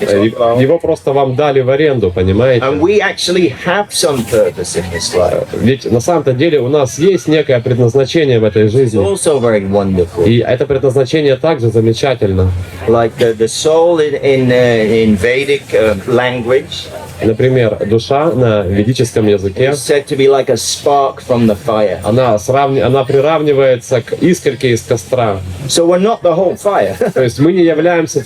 Speaker 1: It's on loan.
Speaker 2: Его просто вам дали в аренду, понимаете?
Speaker 1: And we actually have some purpose in this life.
Speaker 2: Ведь на самом-то деле у нас есть некое предназначение в этой
Speaker 1: It's
Speaker 2: жизни.
Speaker 1: also very wonderful.
Speaker 2: И это предназначение также замечательно.
Speaker 1: Like the soul in Vedic language
Speaker 2: Например, душа на ведическом языке,
Speaker 1: is said to be like a spark from the fire.
Speaker 2: она приравнивается к искорке из костра.
Speaker 1: So we're not the whole fire.
Speaker 2: То есть мы не являемся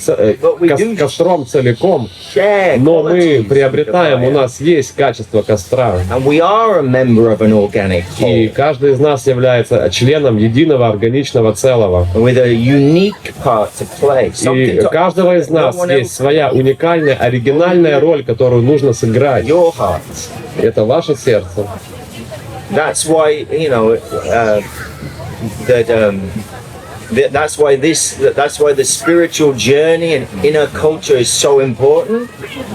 Speaker 2: костром целиком,
Speaker 1: Share
Speaker 2: но мы
Speaker 1: qualities
Speaker 2: приобретаем,
Speaker 1: of
Speaker 2: у
Speaker 1: the fire.
Speaker 2: нас есть качество костра.
Speaker 1: And we are a member of an organic
Speaker 2: И
Speaker 1: whole
Speaker 2: каждый из нас является членом единого органичного целого.
Speaker 1: with a unique part to play.
Speaker 2: И у каждого из нас есть своя уникальная, оригинальная роль, которую нужно сыграть.
Speaker 1: Your heart.
Speaker 2: Это ваше сердце.
Speaker 1: That's why that's why the spiritual journey and inner culture is so important.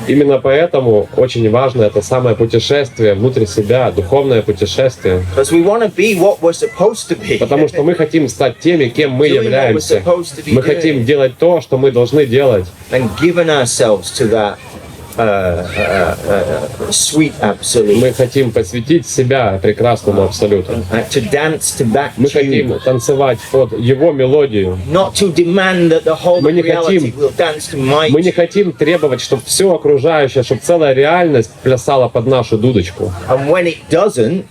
Speaker 2: Именно поэтому очень важно это самое путешествие внутрь себя, духовное путешествие.
Speaker 1: Because we want to be what we're supposed to be.
Speaker 2: Потому что мы хотим стать теми, кем мы являемся. Мы хотим делать то, что мы должны делать.
Speaker 1: And given ourselves to that sweet absolute.
Speaker 2: Мы хотим посвятить себя прекрасному абсолюту.
Speaker 1: To dance to that
Speaker 2: Мы хотим
Speaker 1: tune.
Speaker 2: танцевать под его мелодию.
Speaker 1: Not to demand that the whole
Speaker 2: Мы не
Speaker 1: reality
Speaker 2: хотим-
Speaker 1: will dance to my
Speaker 2: Мы не хотим требовать, чтобы все окружающее, чтобы целая реальность плясала под нашу дудочку.
Speaker 1: And when it doesn't,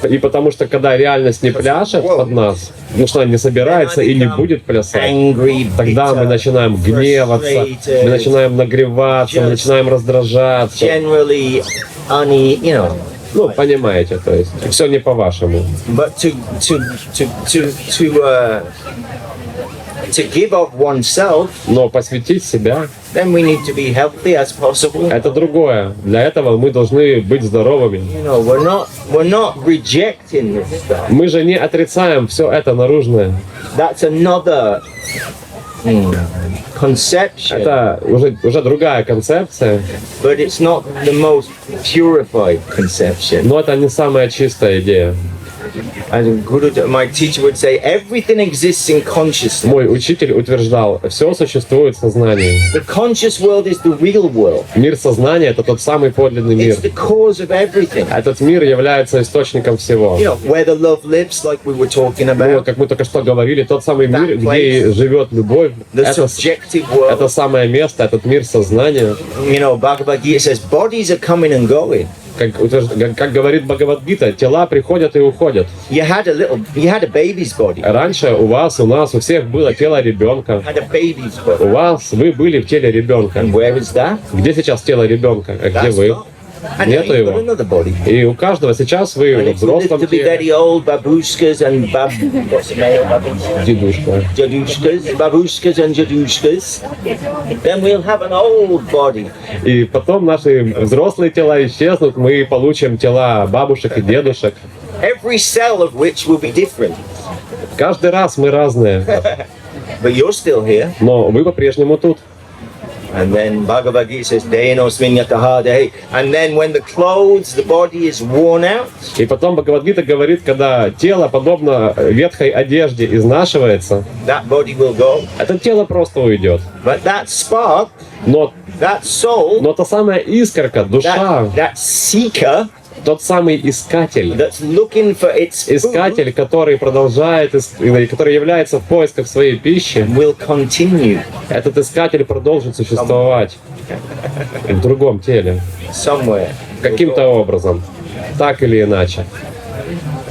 Speaker 2: И потому что когда реальность не пляшет под нас, потому что она не собирается и не будет плясать,
Speaker 1: angry,
Speaker 2: тогда мы
Speaker 1: bitter,
Speaker 2: начинаем гневаться,
Speaker 1: frustrated,
Speaker 2: мы начинаем нагреваться, мы начинаем раздражаться.
Speaker 1: generally
Speaker 2: Ну, понимаете, то есть все не по-вашему.
Speaker 1: but to give of oneself,
Speaker 2: Но посвятить себя
Speaker 1: then we need to be healthy as possible.
Speaker 2: — это другое. Для этого мы должны быть здоровыми.
Speaker 1: We're not rejecting this stuff.
Speaker 2: Мы же не отрицаем все это наружное.
Speaker 1: That's another conception,
Speaker 2: Это уже другая концепция,
Speaker 1: but it's not the most purified conception.
Speaker 2: но это не самая чистая идея.
Speaker 1: And my teacher would say, everything exists in consciousness.
Speaker 2: Мой учитель утверждал, все существует в сознании.
Speaker 1: The conscious world is the real world.
Speaker 2: Мир сознания — это тот самый подлинный мир.
Speaker 1: It's the cause of everything.
Speaker 2: Этот мир является источником всего.
Speaker 1: You know, where the love lives, like we were talking
Speaker 2: Ну,
Speaker 1: about.
Speaker 2: как мы только что говорили, тот самый мир, где живет любовь,
Speaker 1: The subjective world.
Speaker 2: это самое место, этот мир сознания.
Speaker 1: You know, Bhagavad Gita says, bodies are coming and going.
Speaker 2: Как говорит Бхагавад-гита, тела приходят и уходят.
Speaker 1: You had a baby's body.
Speaker 2: Раньше у вас, у нас, у всех было тело ребенка.
Speaker 1: Had a baby's
Speaker 2: У
Speaker 1: body.
Speaker 2: вас, вы были в теле ребенка.
Speaker 1: And where is that?
Speaker 2: Где сейчас тело ребенка? А где
Speaker 1: That's
Speaker 2: вы?
Speaker 1: gone. And now
Speaker 2: Нету
Speaker 1: you've got
Speaker 2: его.
Speaker 1: another body.
Speaker 2: И у каждого сейчас вы
Speaker 1: And
Speaker 2: в
Speaker 1: if we live
Speaker 2: взрослом
Speaker 1: to be
Speaker 2: теле.
Speaker 1: very old, babushkas and what's the male babushka?
Speaker 2: Дедушка.
Speaker 1: Babushkas and jadushkas, then we'll have an old body.
Speaker 2: И потом наши взрослые тела исчезнут, мы получим тела бабушек и дедушек.
Speaker 1: Every cell of which will be different.
Speaker 2: Каждый раз мы разные,
Speaker 1: But you're still here.
Speaker 2: но вы по-прежнему тут.
Speaker 1: And then Bhagavad Gita says, Denos minyataha dehi. And then when the clothes, the body is worn out,
Speaker 2: И потом Бхагавад-гита говорит, когда тело, подобно ветхой одежде, изнашивается,
Speaker 1: that body will go.
Speaker 2: это тело просто уйдет.
Speaker 1: But that spark,
Speaker 2: Но
Speaker 1: that soul,
Speaker 2: та самая искорка, душа,
Speaker 1: that seeker
Speaker 2: тот самый искатель,
Speaker 1: that's looking for its food
Speaker 2: искатель, который продолжает, который является в поисках своей пищи,
Speaker 1: will continue
Speaker 2: этот искатель продолжит существовать в другом теле,
Speaker 1: somewhere.
Speaker 2: каким-то образом, так или иначе.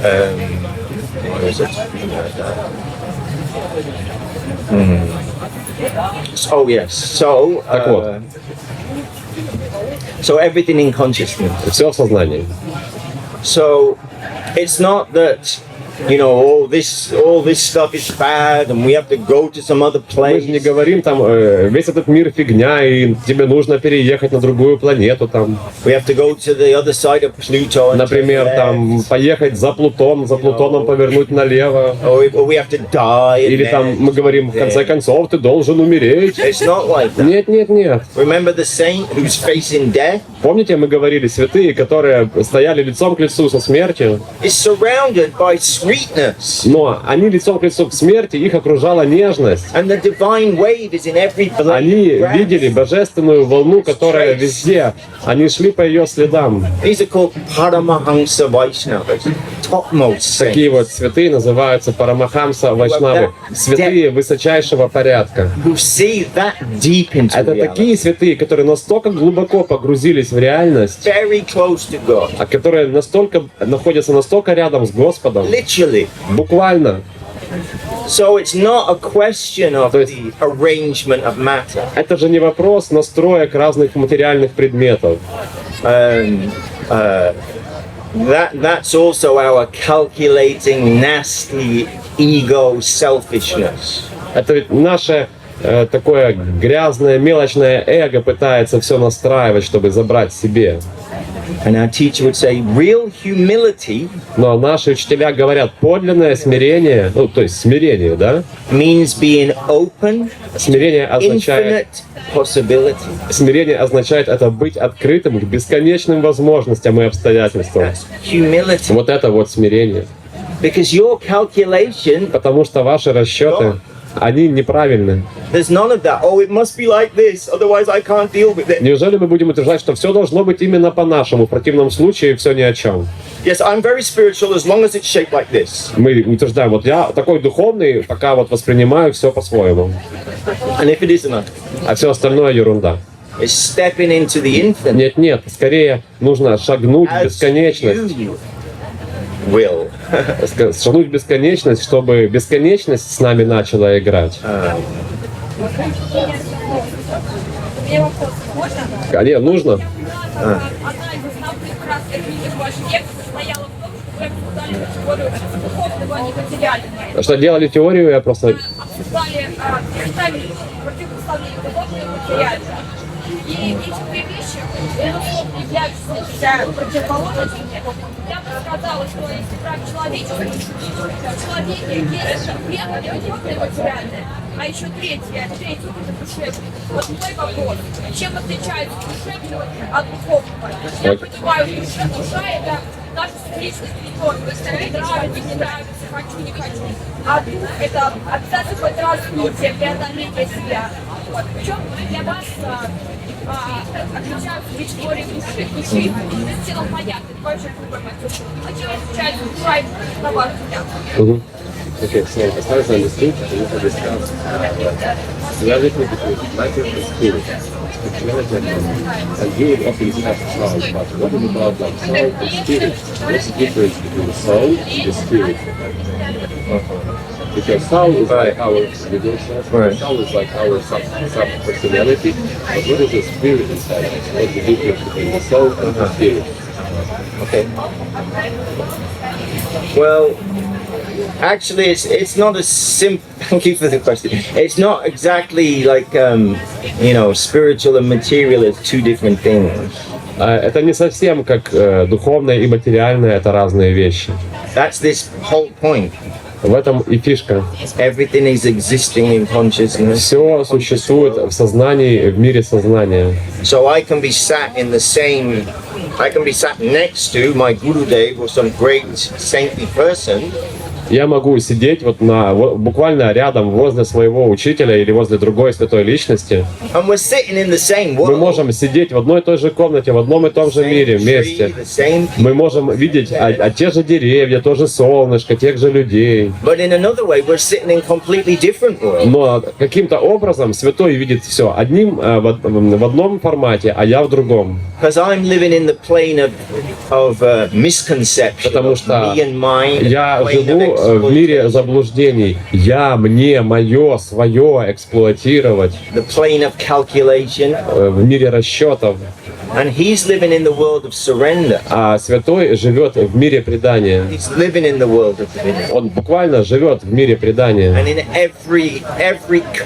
Speaker 1: Where is it? Oh yes. So,
Speaker 2: Так вот.
Speaker 1: so everything in consciousness.
Speaker 2: Все в сознании.
Speaker 1: So it's not that, you know, all this stuff is bad and we have to go to some other
Speaker 2: Мы же не
Speaker 1: place.
Speaker 2: говорим там, весь этот мир фигня, и тебе нужно переехать на другую планету, там,
Speaker 1: We have to go to the other side of Pluto and
Speaker 2: например,
Speaker 1: turn
Speaker 2: там,
Speaker 1: left.
Speaker 2: поехать за Плутоном повернуть налево.
Speaker 1: Or we have to die. and
Speaker 2: Или там
Speaker 1: then-
Speaker 2: мы говорим, в конце концов, ты должен умереть.
Speaker 1: It's not like that.
Speaker 2: Нет, нет, нет.
Speaker 1: Remember the saint who's facing death
Speaker 2: Помните, мы говорили, святые, которые стояли лицом к лицу со смертью,
Speaker 1: is surrounded by sweetness.
Speaker 2: но они лицом к лицу к смерти, их окружала нежность.
Speaker 1: And the divine wave is in every blade.
Speaker 2: Они
Speaker 1: of grass.
Speaker 2: видели божественную волну, которая везде. Они шли по ее следам.
Speaker 1: These are called Paramahamsa Vaishnavas, topmost saints.
Speaker 2: Такие вот святые называются Парамахамса Вайшнавы, святые высочайшего порядка.
Speaker 1: Who see that deep into
Speaker 2: Это
Speaker 1: reality,
Speaker 2: такие святые, которые настолько глубоко погрузились в реальность,
Speaker 1: very close to God,
Speaker 2: а которые находятся настолько рядом с Господом,
Speaker 1: literally.
Speaker 2: буквально.
Speaker 1: So it's not a question of
Speaker 2: То есть-
Speaker 1: the arrangement of matter.
Speaker 2: Это же не вопрос настроек разных материальных предметов.
Speaker 1: That's also our calculating, nasty ego selfishness.
Speaker 2: Это ведь наше такое грязное, мелочное эго пытается все настраивать, чтобы забрать себе.
Speaker 1: And our teacher would say, real humility
Speaker 2: Но наши учителя говорят, подлинное смирение, ну, то есть смирение, да?
Speaker 1: means being open,
Speaker 2: Смирение означает,
Speaker 1: infinite possibility.
Speaker 2: смирение означает это быть открытым к бесконечным возможностям и обстоятельствам.
Speaker 1: That's humility.
Speaker 2: Вот это вот смирение.
Speaker 1: Because your calculation,
Speaker 2: Потому что ваши расчеты, они неправильны.
Speaker 1: there's none of that. Oh, it must be like this, otherwise I can't deal with it.
Speaker 2: Неужели мы будем утверждать, что все должно быть именно по-нашему, в противном случае все ни о чем?
Speaker 1: Yes, I'm very spiritual as long as it's shaped like this.
Speaker 2: Мы утверждаем, вот я такой духовный, пока вот воспринимаю все по-своему,
Speaker 1: And if it isn't,
Speaker 2: а все остальное ерунда.
Speaker 1: it's stepping into the infinite
Speaker 2: Нет, нет, скорее нужно шагнуть в
Speaker 1: as
Speaker 2: бесконечность.
Speaker 1: you will.
Speaker 2: Шагнуть в бесконечность, чтобы бесконечность с нами начала играть.
Speaker 3: Мне вопрос, можно?
Speaker 2: А нет, нужно?
Speaker 3: Одна из основных фраз этих ваших лекций состояла в том, что вы обсуждали категорию духовного, а не материального.
Speaker 2: Что делали теорию, я просто...
Speaker 3: Обсуждали противопоставление духовного и материального. И эти две вещи, безусловно, являются противоположностями. Я бы сказала, что если брать человечество, в человеке есть первое, духовное и материальное. А еще третий уровень душевный. Вот мой вопрос. Чем отличается душевный от духовного? Я понимаю, что душа — это наша личность не нравится, не нравится, хочу, не хочу. А дух – это обязательно какое-то развитие, преодоление себя. Вот. В чем для вас отличаются категории души? В целом понятно, это большой выбор. А чем отличается душа и на ваш взгляд?
Speaker 2: Okay, so as far as I understood, we have discussed duality between matter and spirit, spirituality and mind. And you would often discuss soul, but what about like soul and spirit? What's the difference between the soul and the spirit? Because soul is like our individual self, soul is like our sub-personality, but what is the spirit inside us? What's the difference between the soul and the spirit?
Speaker 1: Okay. Well, actually, it's not as simple. Thank you for the question. It's not exactly like spiritual and material is two different things.
Speaker 2: Это не совсем как духовное и материальное, это разные вещи.
Speaker 1: That's this whole point.
Speaker 2: В этом и фишка.
Speaker 1: Everything is existing in consciousness.
Speaker 2: Все существует в сознании, в мире сознания.
Speaker 1: So I can be sat next to my Gurudev or some great saintly person.
Speaker 2: Я могу сидеть буквально рядом возле своего учителя или возле другой святой личности.
Speaker 1: And we're sitting in the same world.
Speaker 2: Мы можем сидеть в одной и той же комнате, в одном и том же мире вместе. Мы можем видеть те же деревья, то же солнышко, тех же людей.
Speaker 1: But in another way, we're sitting in completely different world.
Speaker 2: Но каким-то образом святой видит все в одном формате, а я в другом.
Speaker 1: Because I'm living in the plane of misconception.
Speaker 2: Потому что
Speaker 1: me and mine.
Speaker 2: я живу в мире заблуждений. Я, мне, мое, свое эксплуатировать.
Speaker 1: The plane of calculation.
Speaker 2: В мире расчетов.
Speaker 1: And he's living in the world of surrender.
Speaker 2: А святой живет в мире предания.
Speaker 1: He's living in the world of divinity.
Speaker 2: Он буквально живет в мире предания.
Speaker 1: And in every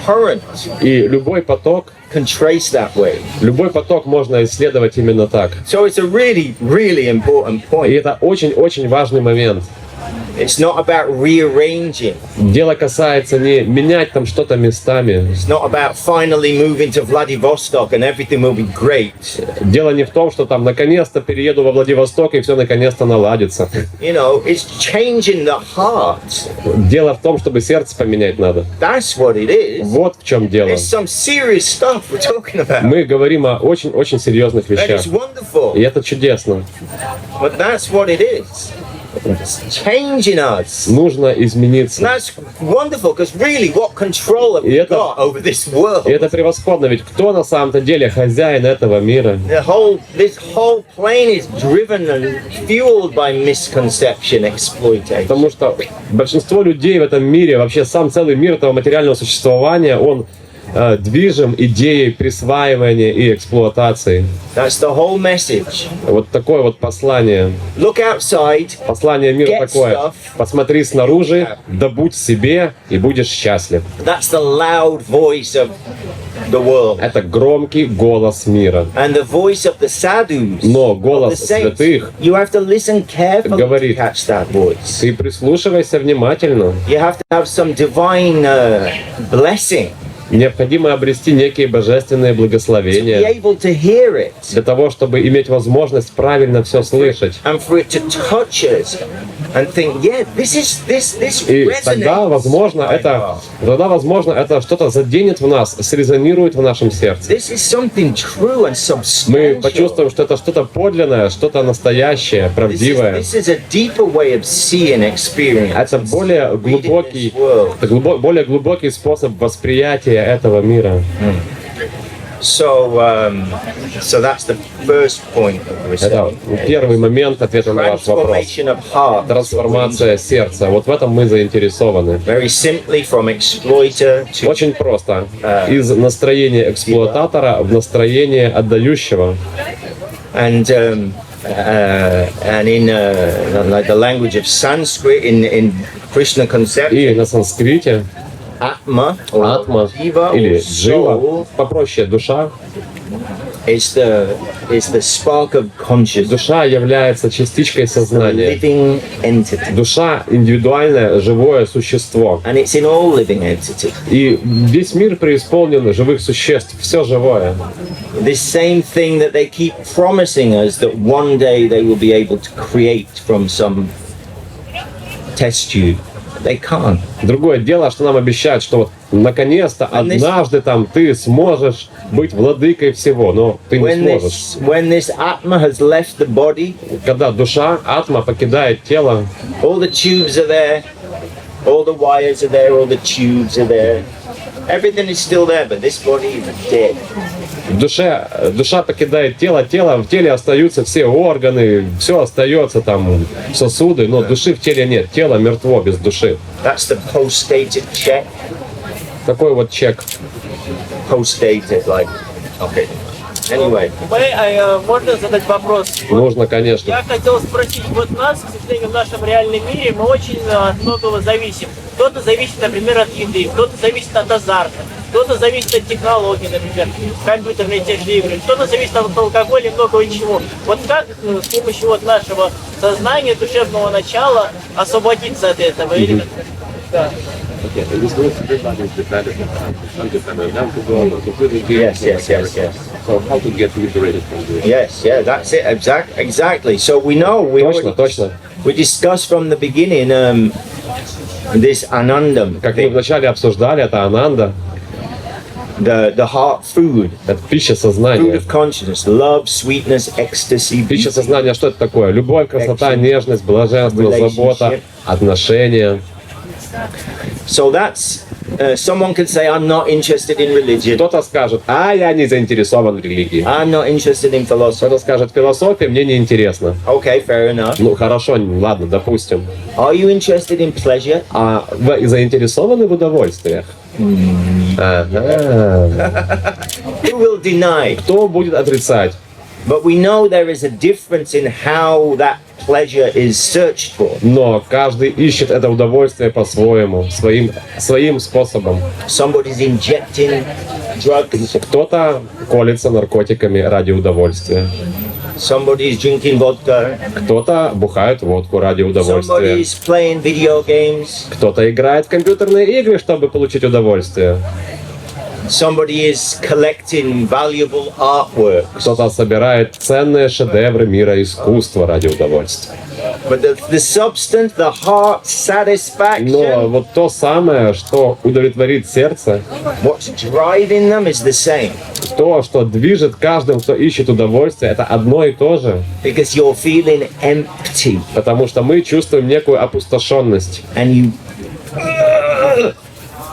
Speaker 1: current.
Speaker 2: И любой поток
Speaker 1: can trace that way.
Speaker 2: Любой поток можно исследовать именно так.
Speaker 1: So it's a really, really important point.
Speaker 2: И это очень-очень важный момент.
Speaker 1: It's not about rearranging.
Speaker 2: Дело касается не менять там что-то местами.
Speaker 1: It's not about finally moving to Vladivostok and everything will be great.
Speaker 2: Дело не в том, что там наконец-то перееду во Владивосток и все наконец-то наладится.
Speaker 1: You know, it's changing the heart.
Speaker 2: Дело в том, чтобы сердце поменять надо.
Speaker 1: That's what it is.
Speaker 2: Вот в чем дело.
Speaker 1: It's some serious stuff we're talking about.
Speaker 2: Мы говорим о очень-очень серьезных
Speaker 1: That
Speaker 2: вещах.
Speaker 1: is wonderful.
Speaker 2: И это чудесно.
Speaker 1: But that's what it is. It's changing us.
Speaker 2: Нужно измениться.
Speaker 1: And that's wonderful, because really, what control have we got over this world?
Speaker 2: И это превосходно, ведь кто на самом-то деле хозяин этого мира?
Speaker 1: This whole plane is driven and fueled by misconception, exploitation.
Speaker 2: Потому что большинство людей в этом мире, вообще сам целый мир этого материального существования, он движим идеей присваивания и эксплуатации.
Speaker 1: That's the whole message.
Speaker 2: Вот такое вот послание.
Speaker 1: Look outside.
Speaker 2: Послание мира такое. Посмотри снаружи, добудь себе и будешь счастлив.
Speaker 1: That's the loud voice of the world.
Speaker 2: Это громкий голос мира.
Speaker 1: And the voice of the sadhus.
Speaker 2: Но голос святых
Speaker 1: you have to listen carefully
Speaker 2: говорит,
Speaker 1: to catch that voice.
Speaker 2: Ты прислушивайся внимательно.
Speaker 1: You have to have some divine blessing.
Speaker 2: Необходимо обрести некие божественные благословения для того, чтобы иметь возможность правильно все слышать. И тогда, возможно, это что-то заденет в нас, срезонирует в нашем сердце. Мы почувствуем, что это что-то подлинное, что-то настоящее, правдивое. Это более глубокий способ восприятия этого мира.
Speaker 1: So that's the first point of the
Speaker 2: Это первый момент ответа на ваш вопрос. Трансформация сердца. Вот в этом мы заинтересованы.
Speaker 1: Very simply, from exploiter to
Speaker 2: очень просто. Из настроения эксплуататора в настроение отдающего.
Speaker 1: And in like the language of Sanskrit, in Krishna concept.
Speaker 2: И на санскрите
Speaker 1: Атма
Speaker 2: или джива, попроще душа.
Speaker 1: It's the spark of consciousness.
Speaker 2: Душа является частичкой сознания.
Speaker 1: Living entity.
Speaker 2: Душа — индивидуальное живое существо.
Speaker 1: And it's in all living entities.
Speaker 2: И весь мир преисполнен живых существ, все живое.
Speaker 1: This same thing that they keep promising us that one day they will be able to create from some test tube. They can't.
Speaker 2: Другое дело, что нам обещают, что вот наконец-то однажды там ты сможешь быть владыкой всего, но ты не сможешь.
Speaker 1: When this atma has left the body,
Speaker 2: когда душа, атма, покидает тело,
Speaker 1: all the tubes are there, all the wires are there, all the tubes are there. Everything is still there, but this body is dead. Душа покидает тело, в теле остаются все органы, все остается там, сосуды, но души в теле нет, тело мертво без души. That's the post-dated check.
Speaker 2: Такой вот чек.
Speaker 1: Post-dated, like, okay. Anyway.
Speaker 4: Можно задать вопрос?
Speaker 2: Нужно, конечно.
Speaker 4: Я хотел спросить, вот нас, к сожалению, в нашем реальном мире мы очень от многого зависим. Кто-то зависит, например, от еды, кто-то зависит от азарта, кто-то зависит от технологий, например, компьютерные те же игры, кто-то зависит от алкоголя и многого чего. Вот как с помощью вот нашего сознания, душевного начала освободиться от этого? Или да.
Speaker 2: Okay, and this goes to everybody is dependent on
Speaker 1: Yes.
Speaker 2: So how to get liberated from this?
Speaker 1: Yes, that's it, exactly. So we know,
Speaker 2: Точно.
Speaker 1: we discussed from the beginning this anandam.
Speaker 2: Как мы вначале обсуждали, это ананда,
Speaker 1: the heart food.
Speaker 2: это пища
Speaker 1: Food
Speaker 2: сознания.
Speaker 1: of consciousness, love, sweetness, ecstasy.
Speaker 2: Пища сознания, что это такое? Любовь, красота, нежность, блаженство, забота, отношения.
Speaker 1: So that's someone can say, I'm not interested in religion.
Speaker 2: Кто-то скажет, я не заинтересован в религии.
Speaker 1: I'm not interested in philosophy.
Speaker 2: Кто-то скажет, философия мне не интересна.
Speaker 1: Okay, fair enough.
Speaker 2: Ну хорошо, ладно, допустим.
Speaker 1: Are you interested in pleasure?
Speaker 2: А вы заинтересованы в удовольствиях? Ага.
Speaker 1: Who will deny?
Speaker 2: Кто будет отрицать?
Speaker 1: But we know there is a difference in how that pleasure is searched for.
Speaker 2: Но каждый ищет это удовольствие по-своему, своим способом.
Speaker 1: Somebody's injecting drugs.
Speaker 2: Кто-то колется наркотиками ради удовольствия.
Speaker 1: Somebody's drinking vodka.
Speaker 2: Кто-то бухает водку ради удовольствия.
Speaker 1: Somebody's playing video games.
Speaker 2: Кто-то играет в компьютерные игры, чтобы получить удовольствие.
Speaker 1: Somebody is collecting valuable artwork.
Speaker 2: Кто-то собирает ценные шедевры мира искусства ради удовольствия.
Speaker 1: But the substance, the heart satisfaction,
Speaker 2: Но вот то самое, что удовлетворит сердце,
Speaker 1: what's driving them is the same.
Speaker 2: то, что движет каждым, кто ищет удовольствие, это одно и то же.
Speaker 1: Because you're feeling empty.
Speaker 2: Потому что мы чувствуем некую опустошенность.
Speaker 1: And you...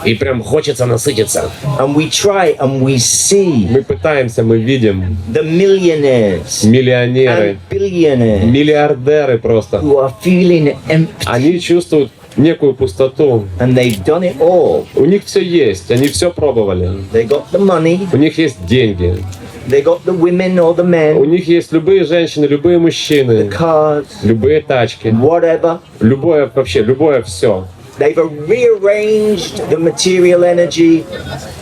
Speaker 2: И прям хочется насытиться.
Speaker 1: And we try and we see
Speaker 2: Мы пытаемся, мы видим
Speaker 1: the millionaires
Speaker 2: миллионеры,
Speaker 1: and billionaires
Speaker 2: миллиардеры просто.
Speaker 1: who are feeling empty.
Speaker 2: Они чувствуют некую пустоту.
Speaker 1: And they've done it all.
Speaker 2: У них все есть, они все пробовали.
Speaker 1: They got the money,
Speaker 2: У них есть деньги.
Speaker 1: they got the women or the
Speaker 2: У
Speaker 1: men,
Speaker 2: них есть любые женщины, любые
Speaker 1: the
Speaker 2: мужчины,
Speaker 1: cars,
Speaker 2: любые тачки,
Speaker 1: whatever.
Speaker 2: любое вообще, любое все.
Speaker 1: They've rearranged the material energy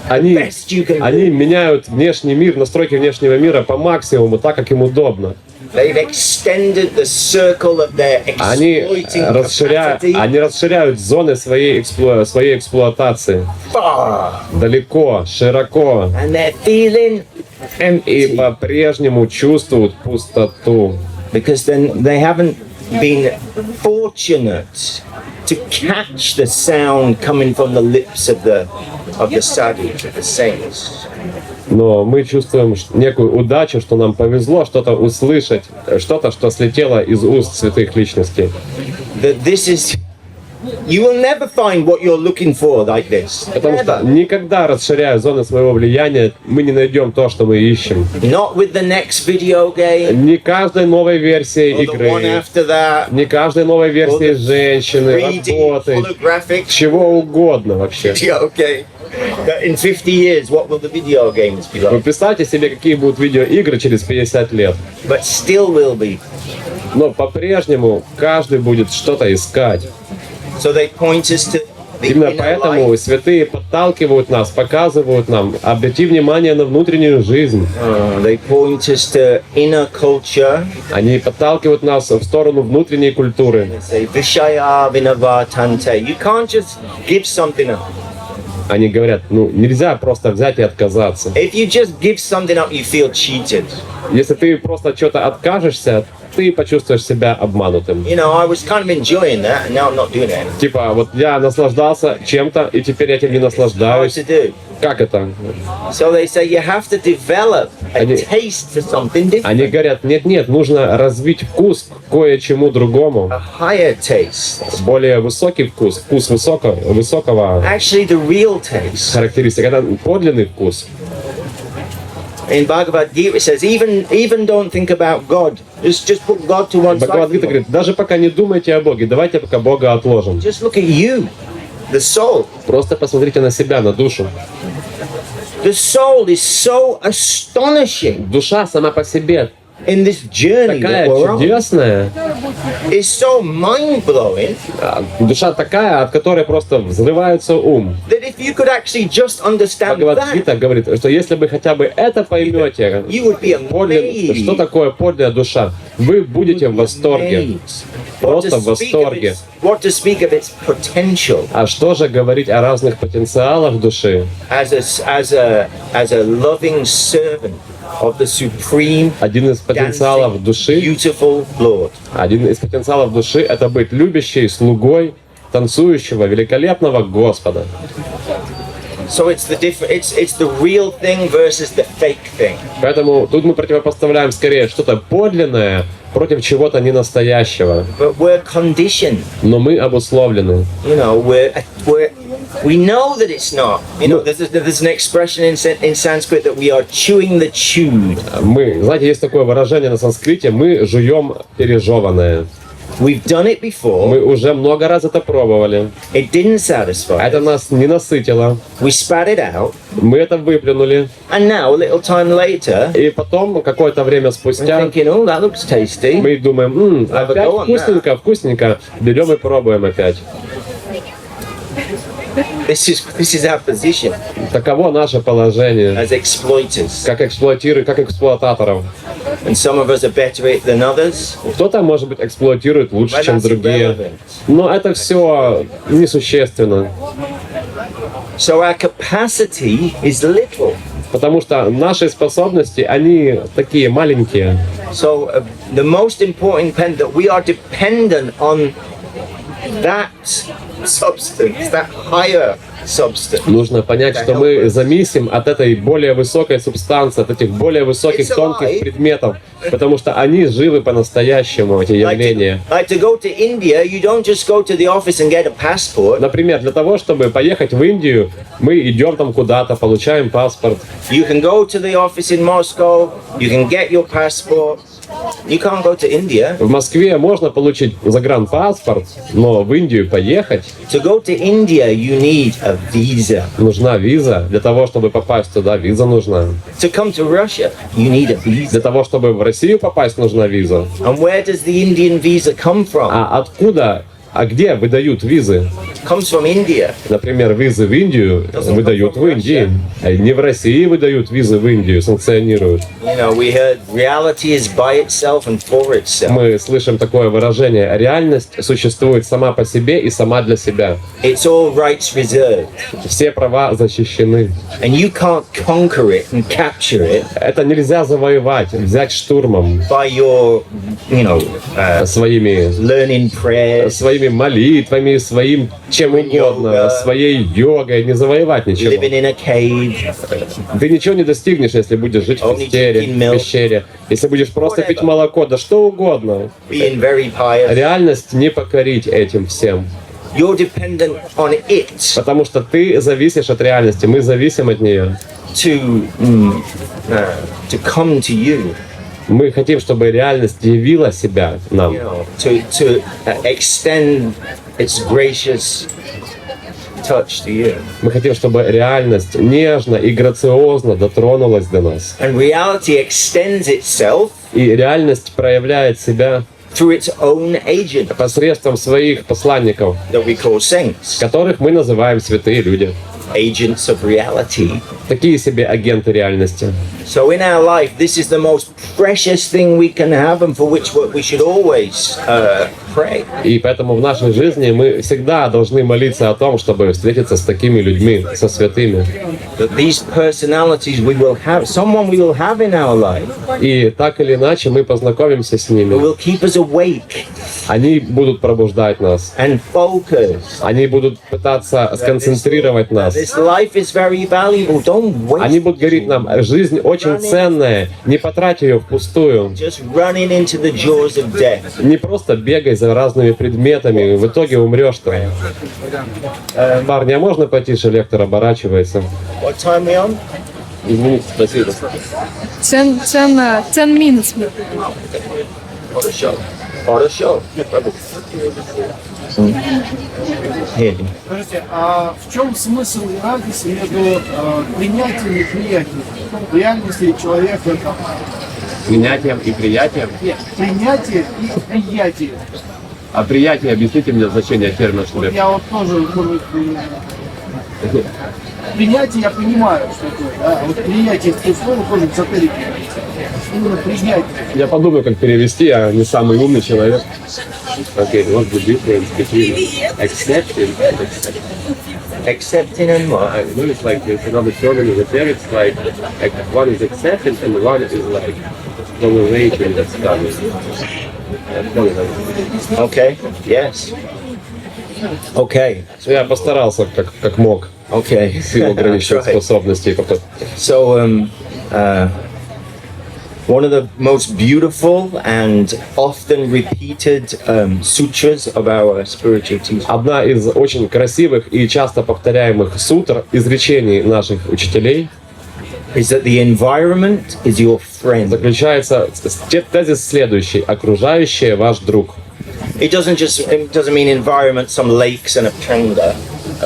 Speaker 2: Они
Speaker 1: best you can do.
Speaker 2: меняют внешний мир, настройки внешнего мира по максимуму, так как им удобно.
Speaker 1: They've extended the circle of their
Speaker 2: Они
Speaker 1: exploiting capacity
Speaker 2: расширяют зоны своей эксплуатации.
Speaker 1: far,
Speaker 2: Далеко, широко.
Speaker 1: and they're feeling
Speaker 2: И
Speaker 1: empty
Speaker 2: по-прежнему чувствуют пустоту.
Speaker 1: because then they haven't been fortunate to catch the sound coming from the lips of the sadhus, of the saints.
Speaker 2: Но мы чувствуем некую удачу, что нам повезло что-то услышать, что-то, что слетело из уст святых личностей.
Speaker 1: That this is, you will never find what you're looking for like this.
Speaker 2: Потому что
Speaker 1: Never.
Speaker 2: никогда, расширяя зоны своего влияния, мы не найдем то, что мы ищем.
Speaker 1: Not with the next video game
Speaker 2: Не каждой новой версии
Speaker 1: or the one
Speaker 2: игры,
Speaker 1: after that.
Speaker 2: не каждой новой версии женщины,
Speaker 1: 3D
Speaker 2: работы,
Speaker 1: holographic
Speaker 2: чего угодно вообще.
Speaker 1: video game. That in 50 years, what will the video games be
Speaker 2: Вы
Speaker 1: like?
Speaker 2: представьте себе, какие будут видеоигры через 50 лет.
Speaker 1: But still will be.
Speaker 2: Но по-прежнему каждый будет что-то искать.
Speaker 1: So they point us to Именно поэтому святые подталкивают нас, показывают нам, обрати внимание на внутреннюю жизнь.
Speaker 2: They point us to inner culture.
Speaker 1: Они подталкивают нас в сторону внутренней культуры.
Speaker 2: Say, Vishaya Vinavatante. You can't just give something up.
Speaker 1: Они говорят, ну, нельзя просто взять и отказаться.
Speaker 2: If you just give something up, you feel cheated.
Speaker 1: Если ты просто от чего-то откажешься, ты почувствуешь себя обманутым.
Speaker 2: You know, I was kind of enjoying that, and now I'm not doing it.
Speaker 1: Типа, вот я наслаждался чем-то, и теперь я этим не
Speaker 2: Hard
Speaker 1: наслаждаюсь.
Speaker 2: to do.
Speaker 1: Как это?
Speaker 2: So they say you have to develop a taste for something different,
Speaker 1: Они говорят, нет-нет, нужно развить вкус к кое-чему другому.
Speaker 2: a higher taste.
Speaker 1: Более высокий вкус, вкус высокого
Speaker 2: Actually, the real taste.
Speaker 1: характеристик. Это подлинный вкус.
Speaker 2: In Bhagavad Gita it says, even don't think about God. Just put God to one
Speaker 1: Бхагавад-гита
Speaker 2: side.
Speaker 1: говорит, даже пока не думайте о Боге, давайте пока Бога отложим.
Speaker 2: Just look at you, the soul.
Speaker 1: Просто посмотрите на себя, на душу.
Speaker 2: The soul is so astonishing
Speaker 1: Душа сама по себе
Speaker 2: in this journey that
Speaker 1: такая
Speaker 2: we're on.
Speaker 1: чудесная.
Speaker 2: It's so mind-blowing
Speaker 1: Душа такая, от которой просто взрывается ум.
Speaker 2: that if you could actually just understand
Speaker 1: Бхагавад-гита
Speaker 2: that,
Speaker 1: говорит, что если вы хотя бы это поймете,
Speaker 2: you would be
Speaker 1: что
Speaker 2: amazed.
Speaker 1: такое подлинная душа, вы будете в восторге. Просто в восторге.
Speaker 2: What to speak of its potential
Speaker 1: А что же говорить о разных потенциалах души?
Speaker 2: as a loving servant of the supreme,
Speaker 1: Один из потенциалов
Speaker 2: dancing,
Speaker 1: души,
Speaker 2: beautiful Lord.
Speaker 1: это быть любящей слугой танцующего великолепного Господа.
Speaker 2: So it's the real thing versus the fake thing.
Speaker 1: Поэтому тут мы противопоставляем скорее что-то подлинное против чего-то ненастоящего.
Speaker 2: But we're conditioned.
Speaker 1: Но мы обусловлены.
Speaker 2: You know, we know that it's not. You know, there's an expression in Sanskrit that we are chewing the chewed.
Speaker 1: Мы, знаете, есть такое выражение на санскрите, мы жуем пережеванное.
Speaker 2: We've done it before.
Speaker 1: Мы уже много раз это пробовали.
Speaker 2: It didn't satisfy.
Speaker 1: Это нас не насытило.
Speaker 2: We spat it out.
Speaker 1: Мы это выплюнули.
Speaker 2: And now, a little time later,
Speaker 1: И потом, какое-то время
Speaker 2: I'm
Speaker 1: спустя,
Speaker 2: thinking, oh, that looks tasty.
Speaker 1: мы думаем, опять
Speaker 2: go on,
Speaker 1: вкусненько, вкусненько. Берем и пробуем опять.
Speaker 2: This is our position
Speaker 1: Таково наше положение.
Speaker 2: as exploiters.
Speaker 1: Как эксплуататоров.
Speaker 2: And some of us are better at it than others.
Speaker 1: Кто-то, может быть, эксплуатирует лучше,
Speaker 2: But
Speaker 1: чем
Speaker 2: that's
Speaker 1: другие.
Speaker 2: irrelevant.
Speaker 1: Но это все несущественно.
Speaker 2: So our capacity is little.
Speaker 1: Потому что наши способности, они такие маленькие.
Speaker 2: So the most important thing that we are dependent on that substance, that higher substance.
Speaker 1: Нужно понять, что мы зависим от этой более высокой субстанции, от этих более высоких тонких предметов, потому что они живы по-настоящему, эти явления.
Speaker 2: Like to go to India, you don't just go to the office and get a passport.
Speaker 1: Например, для того, чтобы поехать в Индию, мы идем там куда-то, получаем паспорт.
Speaker 2: You can go to the office in Moscow, you can get your passport. You can't go to India.
Speaker 1: В Москве можно получить загранпаспорт, но в Индию поехать
Speaker 2: To go to India, you need a visa.
Speaker 1: нужна виза. Для того, чтобы попасть туда, виза нужна.
Speaker 2: To come to Russia, you need a visa.
Speaker 1: Для того, чтобы в Россию попасть, нужна виза.
Speaker 2: And where does the Indian visa come from?
Speaker 1: А откуда, где выдают визы?
Speaker 2: Comes from India.
Speaker 1: Например, визы в Индию выдают в Индии. А не в России выдают визы в Индию, санкционируют.
Speaker 2: You know, we heard reality is by itself and for itself.
Speaker 1: Мы слышим такое выражение: реальность существует сама по себе и сама для себя.
Speaker 2: It's all rights reserved.
Speaker 1: Все права защищены.
Speaker 2: And you can't conquer it and capture it
Speaker 1: Это нельзя завоевать, взять штурмом
Speaker 2: by your, you know,
Speaker 1: своими
Speaker 2: learning prayers,
Speaker 1: молитвами, своим чем угодно, своей йогой. Не завоевать ничего.
Speaker 2: living in a cave.
Speaker 1: Ты ничего не достигнешь, если будешь жить в пещере, если будешь просто пить молоко, да что угодно.
Speaker 2: Being very pious.
Speaker 1: Реальность не покорить этим всем.
Speaker 2: You're dependent on it
Speaker 1: Потому что ты зависишь от реальности, мы зависим от нее.
Speaker 2: to come to you.
Speaker 1: Мы хотим, чтобы реальность явила себя нам.
Speaker 2: You know, to extend its gracious touch to you.
Speaker 1: Мы хотим, чтобы реальность нежно и грациозно дотронулась до нас.
Speaker 2: And reality extends itself
Speaker 1: И реальность проявляет себя through its own agent
Speaker 2: посредством своих посланников,
Speaker 1: that we call saints,
Speaker 2: которых мы называем святые люди.
Speaker 1: agents of reality.
Speaker 2: Такие себе агенты реальности.
Speaker 1: So in our life, this is the most precious thing we can have, and for which we should always pray.
Speaker 2: И поэтому в нашей жизни мы всегда должны молиться о том, чтобы встретиться с такими людьми, со святыми.
Speaker 1: That these personalities we will have, someone we will have in our life,
Speaker 2: И так или иначе мы познакомимся с
Speaker 1: who
Speaker 2: ними.
Speaker 1: will keep us awake
Speaker 2: Они будут пробуждать нас.
Speaker 1: and focused.
Speaker 2: Они будут пытаться сконцентрировать нас.
Speaker 1: This life is very valuable. Don't
Speaker 2: Они
Speaker 1: waste
Speaker 2: будут говорить нам, жизнь очень ценная, не потрать ее впустую.
Speaker 1: just running into the jaws of death.
Speaker 2: Не просто бегай за разными предметами, в итоге умрешь-то. Парни, а можно потише, лектор оборачивается?
Speaker 1: What time are we on?
Speaker 2: Извините, спасибо.
Speaker 5: 10 minutes.
Speaker 1: Хорошо. Here.
Speaker 6: Скажите, а в чем смысл и разница между принятием и приятием? В реальности человека это
Speaker 2: Принятием и приятием.
Speaker 6: принятие и приятие.
Speaker 2: А приятие, объясните мне значение термина, что ли?
Speaker 6: Я вот тоже, может быть, принятие я понимаю, что такое, да? А вот приятие это слово тоже в эзотерике. Именно принятие.
Speaker 2: Я подумаю, как перевести, я не самый умный человек. Okay, what's the difference between accepting and accepting?
Speaker 1: Accepting and what?
Speaker 2: I know it's like there's another term in there, it's like one is acceptance and one is like toleration that's coming.
Speaker 1: Okay. Yes. Okay.
Speaker 2: Я постарался как мог,
Speaker 1: Okay.
Speaker 2: в силу ограниченных
Speaker 1: That's right.
Speaker 2: способностей.
Speaker 1: So, one of the most beautiful and often repeated sutras of our spiritual teaching
Speaker 2: Одна из очень красивых и часто повторяемых сутр, изречений наших учителей,
Speaker 1: is that the environment is your friend.
Speaker 2: заключается тезис следующий: окружающее ваш друг.
Speaker 1: It doesn't mean environment, some lakes and a panda.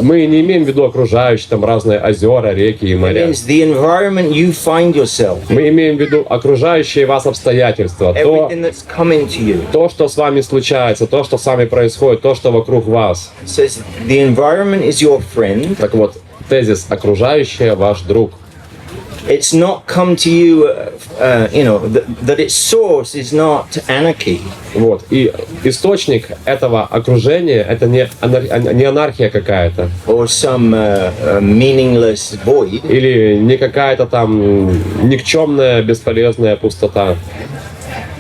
Speaker 2: Мы не имеем в виду окружающие, там разные озера, реки и
Speaker 1: It
Speaker 2: моря.
Speaker 1: means the environment you find yourself in.
Speaker 2: Мы имеем в виду окружающие вас обстоятельства,
Speaker 1: Everything that's coming to you.
Speaker 2: то, что с вами случается, то, что с вами происходит, то, что вокруг вас.
Speaker 1: It says the environment is your friend.
Speaker 2: Так вот, тезис окружающее ваш друг.
Speaker 1: It's not come to you, that its source is not anarchy.
Speaker 2: Вот. И источник этого окружения — это не анархия какая-то.
Speaker 1: Or some meaningless void.
Speaker 2: Или не какая-то там никчемная, бесполезная пустота.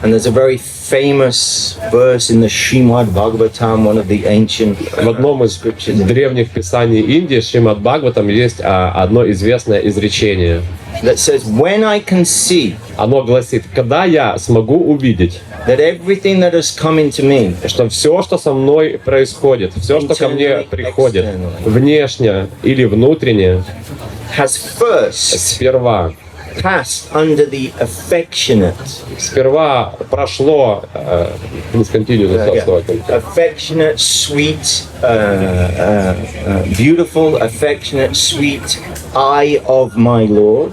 Speaker 1: And there's a very famous verse in the Srimad Bhagavatam, one of the ancient
Speaker 2: В одном из древних писаний Индии, Шримад Бхагаватам, есть одно известное изречение.
Speaker 1: that says, when I can see
Speaker 2: Оно гласит: когда я смогу увидеть,
Speaker 1: that everything that has come into me
Speaker 2: что все, что со мной происходит, все, что ко мне приходит, внешне или внутренне,
Speaker 1: has first
Speaker 2: сперва
Speaker 1: passed under the affectionate,
Speaker 2: прошло,
Speaker 1: affectionate, sweet, beautiful, affectionate, sweet eye of my Lord.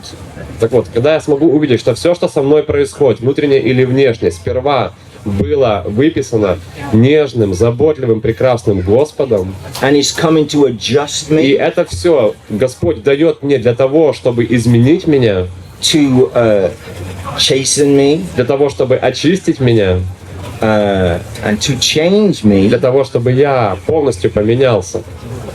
Speaker 2: Так вот, когда я смогу увидеть, что все, что со мной происходит, внутренне или внешне, сперва было выписано нежным, заботливым, прекрасным Господом,
Speaker 1: And He's coming to adjust
Speaker 2: и
Speaker 1: me,
Speaker 2: это все Господь дает мне для того, чтобы изменить меня,
Speaker 1: to chasten me,
Speaker 2: для того, чтобы очистить меня,
Speaker 1: and to change me.
Speaker 2: для того, чтобы я полностью поменялся.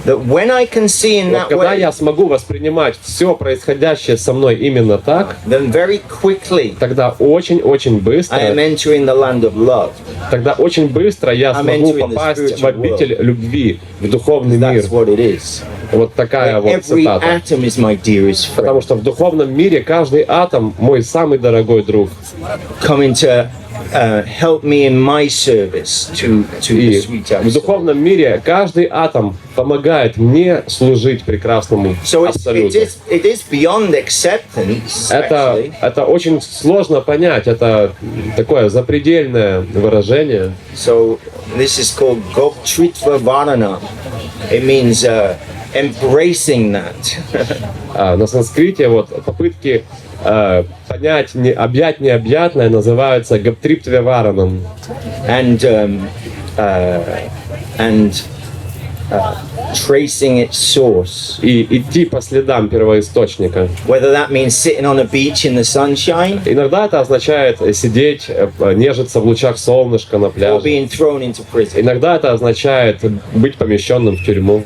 Speaker 1: That when I can see in
Speaker 2: Вот
Speaker 1: that
Speaker 2: когда я
Speaker 1: way,
Speaker 2: смогу воспринимать все происходящее со мной именно так,
Speaker 1: then very quickly
Speaker 2: тогда очень-очень
Speaker 1: I am
Speaker 2: быстро,
Speaker 1: entering the land of love.
Speaker 2: я
Speaker 1: I'm
Speaker 2: смогу
Speaker 1: entering the
Speaker 2: попасть в
Speaker 1: spiritual
Speaker 2: обитель любви, в духовный мир.
Speaker 1: That's what it is.
Speaker 2: Вот такая вот
Speaker 1: Every
Speaker 2: цитата.
Speaker 1: atom is my dearest friend.
Speaker 2: Потому что в духовном мире каждый атом мой самый дорогой друг.
Speaker 1: Coming to help me in my service to the
Speaker 2: И
Speaker 1: sweet
Speaker 2: в
Speaker 1: absolute.
Speaker 2: духовном мире каждый атом помогает мне служить прекрасному
Speaker 1: So
Speaker 2: абсолюту.
Speaker 1: it is beyond acceptance, actually.
Speaker 2: Это очень сложно понять, это такое запредельное выражение.
Speaker 1: So this is called Goptritva Varana. It means embracing that.
Speaker 2: На санскрите вот попытки понять, объять необъятное называется гаптриптвевараном.
Speaker 1: And tracing its source.
Speaker 2: И идти по следам первоисточника.
Speaker 1: Whether that means sitting on a beach in the sunshine,
Speaker 2: Иногда это означает сидеть, нежиться в лучах солнышка на
Speaker 1: or
Speaker 2: пляже.
Speaker 1: being thrown into prison.
Speaker 2: Иногда это означает быть помещенным в тюрьму.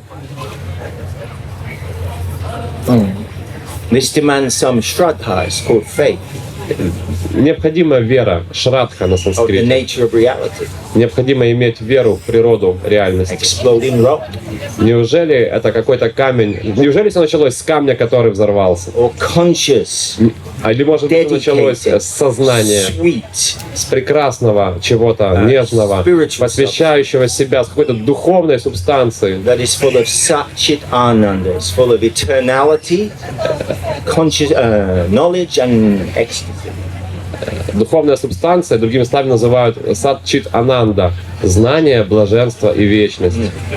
Speaker 1: This demands some shraddha, it's called faith,
Speaker 2: Необходима вера, шрадха на
Speaker 1: of the
Speaker 2: санскрите.
Speaker 1: nature of reality.
Speaker 2: Необходимо иметь веру в природу реальности.
Speaker 1: Exploding rock,
Speaker 2: Неужели это какой-то камень? Неужели все началось с камня, который взорвался?
Speaker 1: or conscious,
Speaker 2: Или может быть началось с сознания,
Speaker 1: sweet,
Speaker 2: с прекрасного чего-то нежного, посвящающего себя, с какой-то духовной субстанции,
Speaker 1: that is full of Satchit Ananda, it's full of eternality, conscious knowledge and ecstasy.
Speaker 2: Духовная субстанция, другими словами, называют сатчит ананда, знание, блаженство и вечность.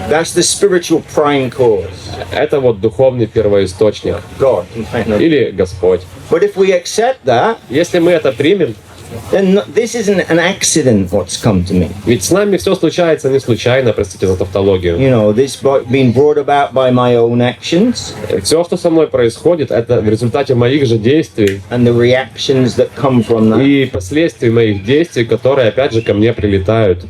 Speaker 1: That's the spiritual prime cause,
Speaker 2: Это вот духовный первоисточник
Speaker 1: God.
Speaker 2: или Господь.
Speaker 1: But if we accept that,
Speaker 2: Если мы это примем,
Speaker 1: then this isn't an accident what's come to me.
Speaker 2: ведь с нами все случается не случайно, простите за тавтологию.
Speaker 1: You know, this been brought about by my own actions
Speaker 2: Все, что со мной происходит, это в результате моих же действий
Speaker 1: and the reactions that come from that.
Speaker 2: и последствий моих действий, которые опять же ко мне прилетают.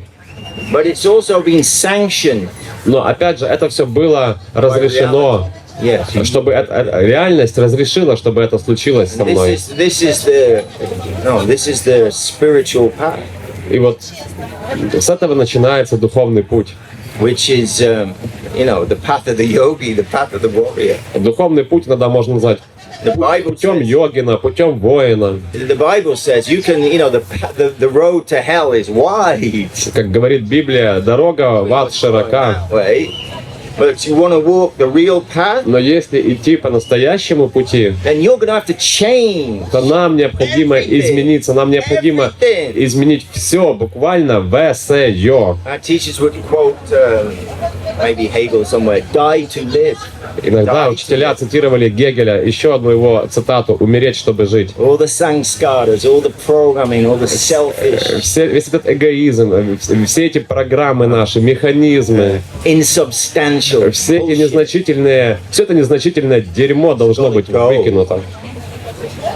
Speaker 1: But it's also been sanctioned.
Speaker 2: Но опять же, это все было разрешено,
Speaker 1: Yes.
Speaker 2: чтобы реальность разрешила, чтобы это случилось со мной.
Speaker 1: This is the spiritual path,
Speaker 2: И вот с этого начинается духовный путь.
Speaker 1: which is the path of the yogi, the path of the warrior.
Speaker 2: Духовный путь иногда можно назвать
Speaker 1: The Bible
Speaker 2: путем
Speaker 1: says,
Speaker 2: йогина, путем воина.
Speaker 1: the Bible says you can, the road to hell is wide.
Speaker 2: Как говорит Библия, дорога в ад широка.
Speaker 1: Way. But if you want to walk the real path,
Speaker 2: Но если идти по настоящему пути,
Speaker 1: then you're going to have to change.
Speaker 2: то нам необходимо измениться, нам необходимо изменить все, буквально все.
Speaker 1: Our teachers would quote maybe Hegel somewhere, die to live.
Speaker 2: Иногда учителя цитировали Гегеля, еще одну его цитату: «Умереть, чтобы жить».
Speaker 1: All the samskaras, all the programming, all the selfish,
Speaker 2: Весь этот эгоизм, все эти программы наши, механизмы,
Speaker 1: insubstantial,
Speaker 2: все это
Speaker 1: bullshit.
Speaker 2: незначительное дерьмо должно быть выкинуто.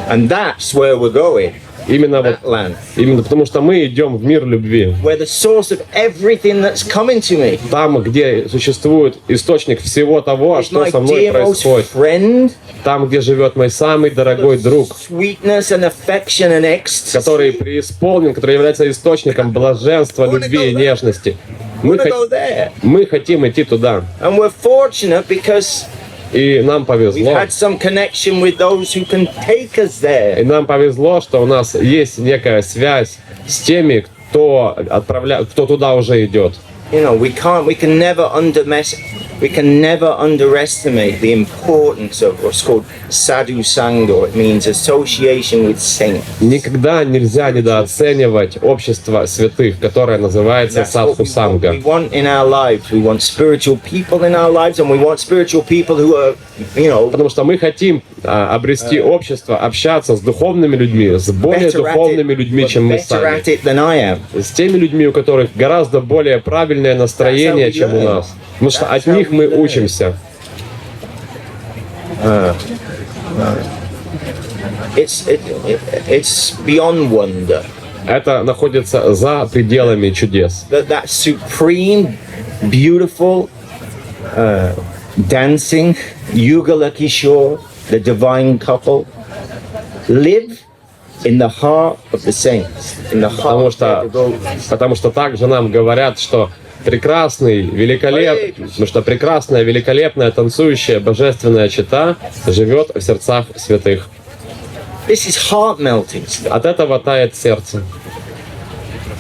Speaker 1: And that's where we're going.
Speaker 2: Именно
Speaker 1: That land,
Speaker 2: именно потому что мы идем в мир любви.
Speaker 1: where the source of everything that's coming to me
Speaker 2: Там, где существует источник всего того,
Speaker 1: is
Speaker 2: что
Speaker 1: my
Speaker 2: со мной
Speaker 1: dearmost
Speaker 2: происходит.
Speaker 1: friend,
Speaker 2: Там, где живет мой самый дорогой друг,
Speaker 1: sweetness and affection and ecstasy.
Speaker 2: который преисполнен, который является источником блаженства, любви и нежности.
Speaker 1: We want to go there.
Speaker 2: Мы хотим идти туда.
Speaker 1: And we're fortunate because
Speaker 2: И нам
Speaker 1: we've
Speaker 2: повезло.
Speaker 1: had some connection with those who can take us
Speaker 2: И
Speaker 1: there.
Speaker 2: нам повезло, что у нас есть некая связь с теми, кто туда уже идет.
Speaker 1: You know, we can never underestimate the importance of what's called sadhu sangha. It means association with saints.
Speaker 2: Никогда нельзя недооценивать общество святых, которое называется
Speaker 1: That's what
Speaker 2: садху санга.
Speaker 1: we want in our lives. We want spiritual people in our lives, and we want spiritual people who are,
Speaker 2: Потому что мы хотим обрести общество, общаться с духовными людьми, с более
Speaker 1: better
Speaker 2: духовными людьми, чем мы
Speaker 1: better
Speaker 2: сами.
Speaker 1: at it than I am.
Speaker 2: С теми людьми, у которых гораздо более правильное настроение, чем у нас. Потому что от них мы учимся.
Speaker 1: It's beyond wonder
Speaker 2: Это находится за пределами чудес.
Speaker 1: that supreme, beautiful, dancing Yugala Kishore, the divine couple, live in the heart of the saints, in the heart of their devotees.
Speaker 2: Потому что также нам говорят, что прекрасная, великолепная, танцующая, божественная чета живет в сердцах святых.
Speaker 1: This is heart-melting stuff.
Speaker 2: От этого тает сердце.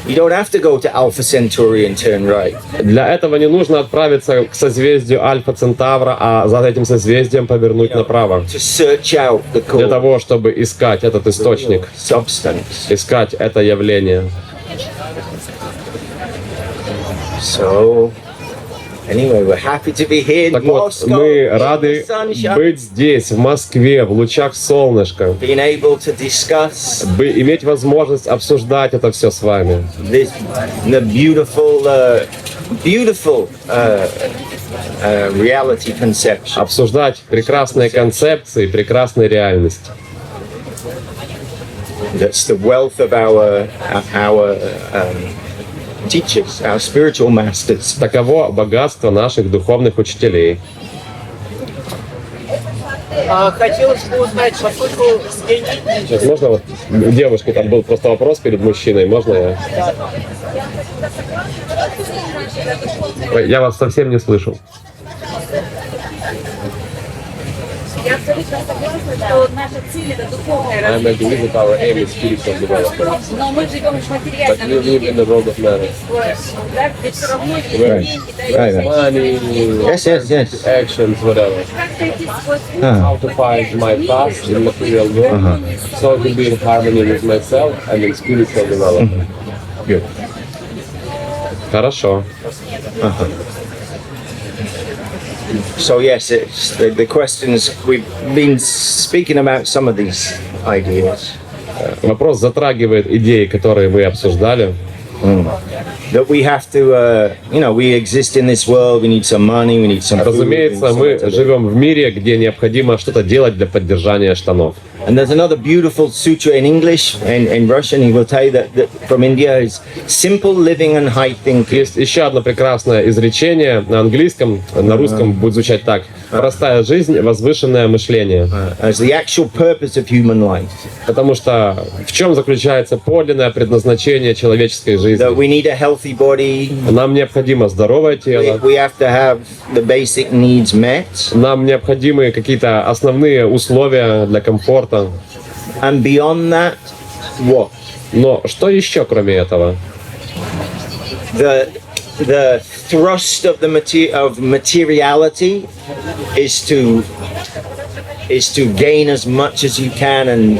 Speaker 1: You don't have to go to Alpha Centauri and turn right.
Speaker 2: Для этого не нужно отправиться к созвездию Альфа Центавра, а за этим созвездием повернуть направо.
Speaker 1: To search out the
Speaker 2: Для
Speaker 1: core
Speaker 2: того, чтобы искать этот источник,
Speaker 1: substance.
Speaker 2: искать это явление.
Speaker 1: So, Anyway, we're happy to be here in
Speaker 5: Так вот,
Speaker 1: Moscow,
Speaker 5: мы
Speaker 1: in the
Speaker 5: рады
Speaker 1: sunshine,
Speaker 5: быть здесь, в Москве, в лучах солнышка,
Speaker 1: being able to discuss
Speaker 5: иметь возможность обсуждать это все с вами.
Speaker 1: this the beautiful reality conception.
Speaker 5: Обсуждать прекрасные концепции, прекрасные реальности.
Speaker 1: That's the wealth of our teachers, our spiritual masters.
Speaker 5: Таково богатство наших духовных учителей.
Speaker 4: Хотелось бы узнать, поскольку День Индии,
Speaker 5: Сейчас можно вот у девушки там был просто вопрос перед мужчиной, можно я? Ой, я вас совсем не слышу.
Speaker 3: Я абсолютно согласна, что наша цель это духовное
Speaker 2: I
Speaker 3: развитие.
Speaker 2: believe that our aim is spiritual development,
Speaker 3: Но мы живем в
Speaker 2: but
Speaker 3: материальном
Speaker 2: we live in
Speaker 3: мире.
Speaker 2: the world of matter.
Speaker 3: Да, где все равно есть
Speaker 1: Right.
Speaker 3: деньги,
Speaker 1: Right.
Speaker 3: да,
Speaker 2: Money,
Speaker 1: Yes.
Speaker 2: actions, whatever.
Speaker 3: как-то идти сквозь
Speaker 2: How to find my path in material world, so to be in harmony with myself and in spiritual development.
Speaker 1: Good.
Speaker 5: Хорошо.
Speaker 1: So yes, it's the questions we've been speaking about some of these ideas.
Speaker 5: Вопрос затрагивает идеи, которые мы обсуждали.
Speaker 1: That we have to, we exist in this world. We need some money. We need some food.
Speaker 5: Разумеется, мы живем в мире, где необходимо что-то делать для поддержания штанов.
Speaker 1: And there's another beautiful sutra in English and in Russian. He will tell you that from India is simple living and high thinking.
Speaker 5: Есть еще одно прекрасное изречение на английском, на русском будет звучать так. Простая жизнь, возвышенное мышление.
Speaker 1: As the actual purpose of human life.
Speaker 5: Потому что в чем заключается подлинное предназначение человеческой жизни?
Speaker 1: That we need a healthy body.
Speaker 5: Нам необходимо здоровое тело.
Speaker 1: We have to have the basic needs met.
Speaker 5: Нам необходимы какие-то основные условия для комфорта.
Speaker 1: And beyond that, what?
Speaker 5: Но что еще кроме этого?
Speaker 1: The thrust of materiality is to gain as much as you can and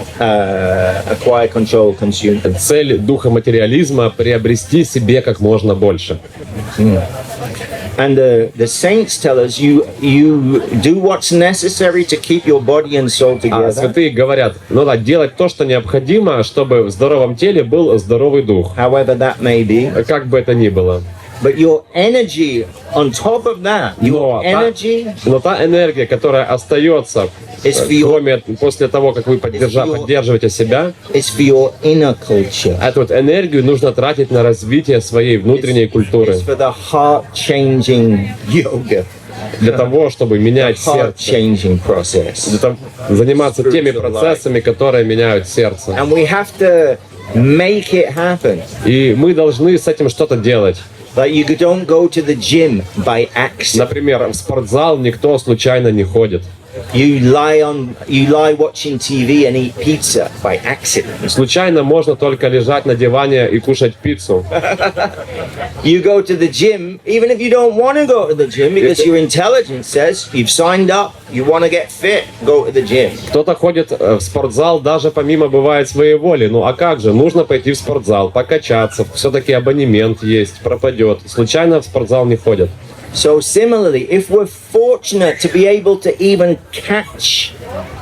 Speaker 1: acquire control, consume.
Speaker 5: Цель духа материализма — приобрести себе как можно больше.
Speaker 1: And the saints tell us you do what's necessary to keep your body and soul
Speaker 5: А
Speaker 1: together.
Speaker 5: святые говорят, делать то, что необходимо, чтобы в здоровом теле был здоровый дух.
Speaker 1: However that may be.
Speaker 5: Как бы это ни было.
Speaker 1: But your energy on top of that, your energy
Speaker 5: Но та энергия, которая остается, кроме после того, как вы поддерживаете себя,
Speaker 1: is for your inner culture.
Speaker 5: эту вот энергию нужно тратить на развитие своей внутренней культуры.
Speaker 1: It's for the heart-changing yoga,
Speaker 5: Для того, чтобы менять сердце.
Speaker 1: heart-changing process.
Speaker 5: Заниматься теми процессами, которые меняют сердце.
Speaker 1: And we have to make it happen.
Speaker 5: И мы должны с этим что-то делать.
Speaker 1: Like you don't go to the gym by accident.
Speaker 5: Например, в спортзал никто случайно не ходит.
Speaker 1: You lie watching TV and eat pizza by accident.
Speaker 5: Случайно можно только лежать на диване и кушать пиццу.
Speaker 1: You go to the gym, even if you don't want to go to the gym, because your intelligence says you've signed up, you want to get fit, go to the gym.
Speaker 5: Кто-то ходит в спортзал даже помимо бывает своей воли. Ну а как же? Нужно пойти в спортзал, покачаться. Все-таки абонемент есть, пропадет. Случайно в спортзал не ходят.
Speaker 1: So similarly, if we're fortunate to be able to even catch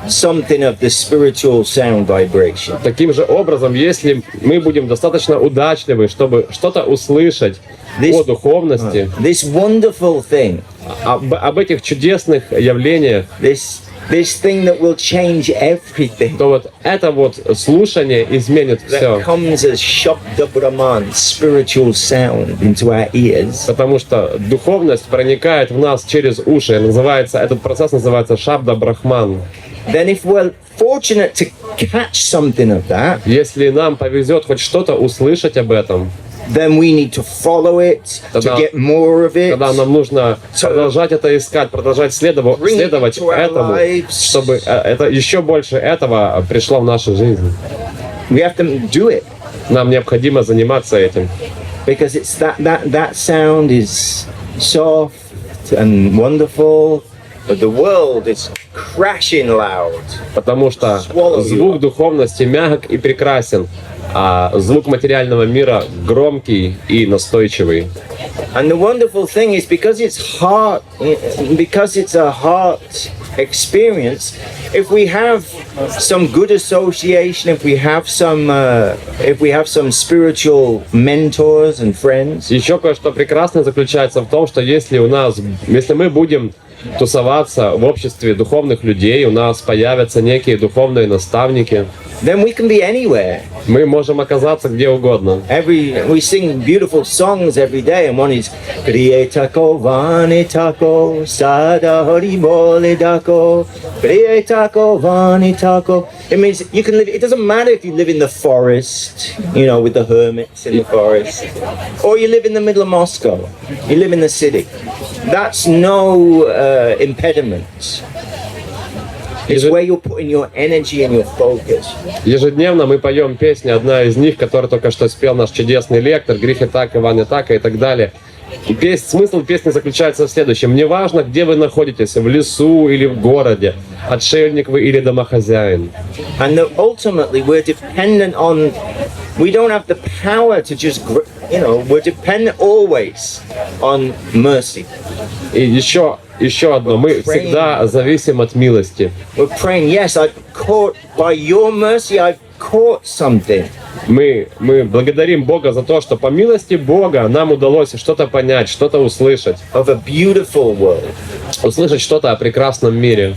Speaker 1: something of the spiritual sound vibration,
Speaker 5: Таким же образом, если мы будем достаточно удачливы, чтобы что-то услышать о духовности,
Speaker 1: this wonderful thing,
Speaker 5: об этих чудесных явлениях,
Speaker 1: this thing that will change everything,
Speaker 5: то вот это вот слушание изменит
Speaker 1: that
Speaker 5: все.
Speaker 1: comes as Shabda Brahman, spiritual sound into our ears,
Speaker 5: Потому что духовность проникает в нас через уши. Этот процесс называется Шабда Брахман.
Speaker 1: then if we're fortunate to catch something of that,
Speaker 5: Если нам повезет хоть что-то услышать об этом,
Speaker 1: then we need to follow it, to get more of it,
Speaker 5: тогда нам нужно продолжать это искать, продолжать следовать этому, чтобы это еще больше этого пришло в нашу жизнь.
Speaker 1: we have to do it.
Speaker 5: Нам необходимо заниматься этим.
Speaker 1: Because it's that sound is soft and wonderful, but the world is crashing loud.
Speaker 5: Потому что звук духовности мягок и прекрасен, а звук материального мира громкий и настойчивый.
Speaker 1: And the wonderful thing is because it's a heart experience, if we have some good association, if we have some spiritual mentors and friends,
Speaker 5: Еще кое-что прекрасное заключается в том, что если мы будем тусоваться в обществе духовных людей, у нас появятся некие духовные наставники,
Speaker 1: then we can be anywhere.
Speaker 5: мы можем оказаться где угодно.
Speaker 1: We sing beautiful songs every day, and one is Priyetako Vanitako Sada Hari Molidako Priyetako Vanitako. It means you can live. It doesn't matter if you live in the forest, with the hermits in the forest, or you live in the middle of Moscow. You live in the city. That's no impediment. It's where you're putting your energy and your focus.
Speaker 5: Ежедневно мы поем песни, одна из них, которую только что спел наш чудесный лектор, Грихи так, Иван так и так далее. Смысл песни заключается в следующем. Не важно, где вы находитесь, в лесу или в городе, отшельник вы или домохозяин.
Speaker 1: And ultimately we're dependent on, we don't have the power to just, we're dependent always on mercy.
Speaker 5: И еще одно, мы всегда зависим от милости.
Speaker 1: We're praying, yes, by your mercy, I've caught something.
Speaker 5: Мы благодарим Бога за то, что по милости Бога нам удалось что-то понять, что-то услышать.
Speaker 1: Of a beautiful world.
Speaker 5: Услышать что-то о прекрасном мире.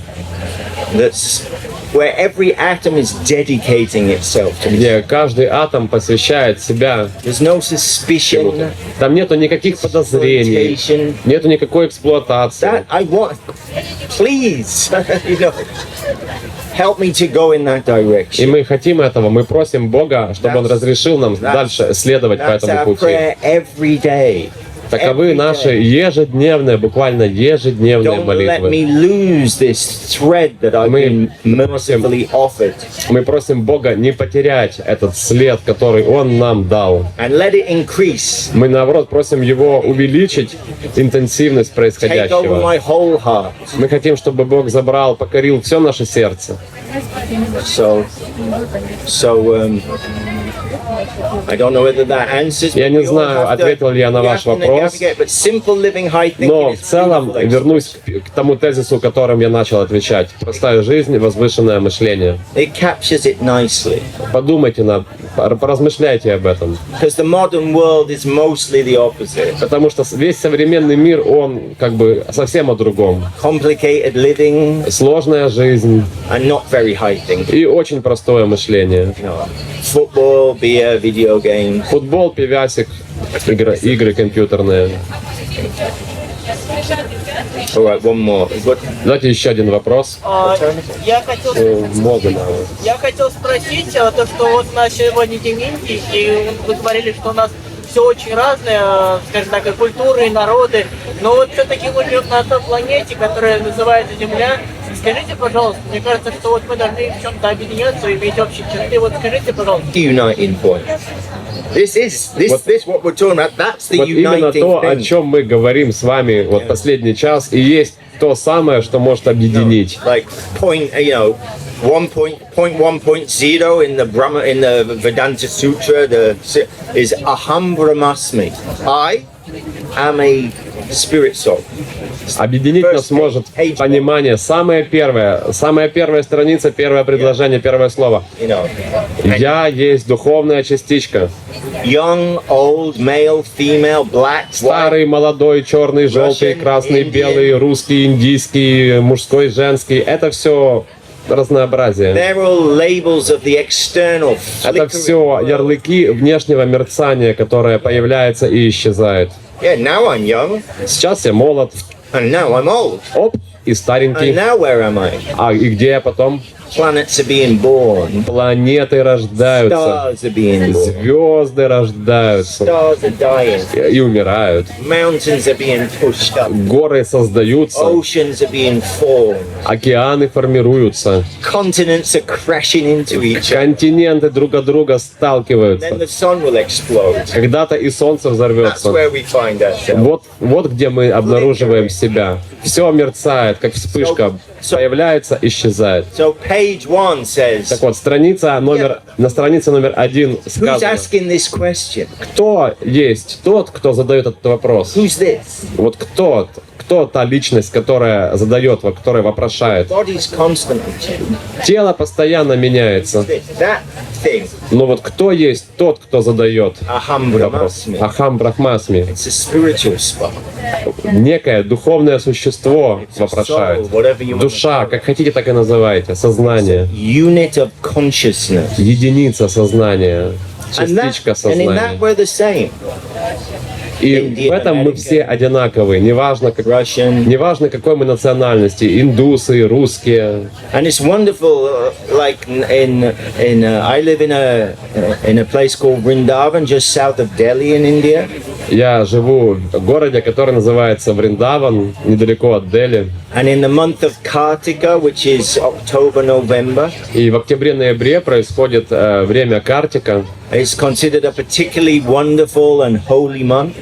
Speaker 1: Where every atom is dedicating itself to
Speaker 5: где каждый атом посвящает себя.
Speaker 1: There's no suspicion.
Speaker 5: Там нету никаких подозрений, нету никакой эксплуатации.
Speaker 1: That I want. Please, help me to go in that direction.
Speaker 5: И мы хотим этого, мы просим Бога, чтобы Он разрешил нам дальше следовать по этому пути.
Speaker 1: Every day.
Speaker 5: Таковы наши ежедневные, буквально ежедневные молитвы. Мы просим Бога не потерять этот след, который Он нам дал. Мы, наоборот, просим Его увеличить интенсивность происходящего. Мы хотим, чтобы Бог покорил все наше сердце. Я не знаю, ответил ли я на ваш вопрос, но в целом вернусь к тому тезису, которым я начал отвечать. Простая жизнь, возвышенное мышление. Подумайте, поразмышляйте об этом. Потому что весь современный мир, он как бы совсем о другом. Сложная жизнь и очень простое мышление. Футбол, пивасик, игры компьютерные. Давайте еще один вопрос.
Speaker 4: Я хотел спросить, то, что вот у нас сегодня День Индии, и вы говорили, что у нас все очень разное, скажем так, и культуры, и народы, но вот все-таки мы живем на той планете, которая называется Земля. Скажите, пожалуйста, мне кажется, что вот мы должны в чем-то объединяться и иметь общие черты. Вот скажите, пожалуйста.
Speaker 5: Вот именно то, о чем мы говорим с вами вот последний час, и есть то самое, что может объединить.
Speaker 1: Point 1.0 in the Vedanta Sutra is Aham Brahmasmi. I am a spirit soul.
Speaker 5: Объединить нас может понимание. Самая первая страница, первое предложение, первое слово. Я есть духовная частичка.
Speaker 1: Young, old, male, female, black,
Speaker 5: старый, молодой, черный, желтый, красный, белый, русский, индийский, мужской, женский. Это все разнообразие. Это все ярлыки внешнего мерцания, которое появляется и исчезает. Сейчас я молод. Оп, и старенький. А и где я потом? Планеты рождаются, звезды рождаются и умирают. Горы создаются, океаны формируются, континенты друг от друга сталкиваются. Когда-то и солнце взорвется. Вот где мы обнаруживаем себя. Все мерцает, как вспышка. появляется, исчезает.
Speaker 1: So page 1
Speaker 5: Так
Speaker 1: says,
Speaker 5: вот, на странице номер 1
Speaker 1: who's
Speaker 5: сказано,
Speaker 1: asking this question?
Speaker 5: кто есть тот, кто задает этот вопрос.
Speaker 1: Who's this?
Speaker 5: Вот кто та личность, которая задает, которая вопрошает.
Speaker 1: Body's constantly changing.
Speaker 5: Тело постоянно меняется.
Speaker 1: That thing,
Speaker 5: Но вот кто есть тот, кто задает
Speaker 1: aham
Speaker 5: вопрос?
Speaker 1: brahmasmi,
Speaker 5: Ахам Брахмасми.
Speaker 1: it's a spiritual spark.
Speaker 5: Некое духовное существо вопрошает.
Speaker 1: Soul, whatever you want to
Speaker 5: Душа, как хотите, так и называйте. Сознание.
Speaker 1: unit of consciousness.
Speaker 5: Единица сознания. Частичка
Speaker 1: And in
Speaker 5: сознания.
Speaker 1: that we're the same.
Speaker 5: И в этом мы все одинаковые. Неважно, неважно какой мы национальности. Индусы, русские.
Speaker 1: And it's wonderful, like I live in a place called Vrindavan, just south of Delhi in India.
Speaker 5: Я живу в городе, который называется Вриндаван, недалеко от Дели.
Speaker 1: And in the month of Kartika, which is October, November,
Speaker 5: И в октябре-ноябре происходит время Картика.
Speaker 1: it's considered a particularly wonderful and holy month.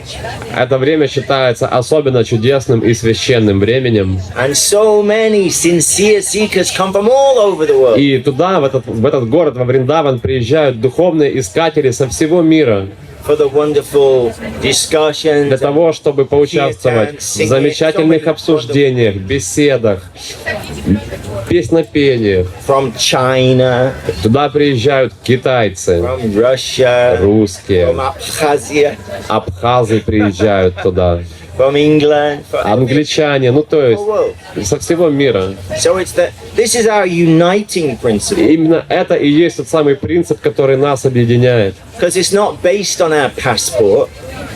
Speaker 5: Это время считается особенно чудесным и священным временем.
Speaker 1: And so many sincere seekers come from all over the world.
Speaker 5: И туда, в этот город, во Вриндаван, приезжают духовные искатели со всего мира
Speaker 1: For the wonderful discussions,
Speaker 5: для того, чтобы поучаствовать в замечательных обсуждениях, беседах, песнопениях.
Speaker 1: from China,
Speaker 5: Туда приезжают китайцы,
Speaker 1: from Russia,
Speaker 5: русские,
Speaker 1: from Abkhazia,
Speaker 5: абхазы приезжают туда,
Speaker 1: from England, from
Speaker 5: англичане, ну то
Speaker 1: the
Speaker 5: есть
Speaker 1: world.
Speaker 5: со всего мира.
Speaker 1: So this is our uniting principle,
Speaker 5: Именно это и есть тот самый принцип, который нас объединяет.
Speaker 1: because it's not based on our passport,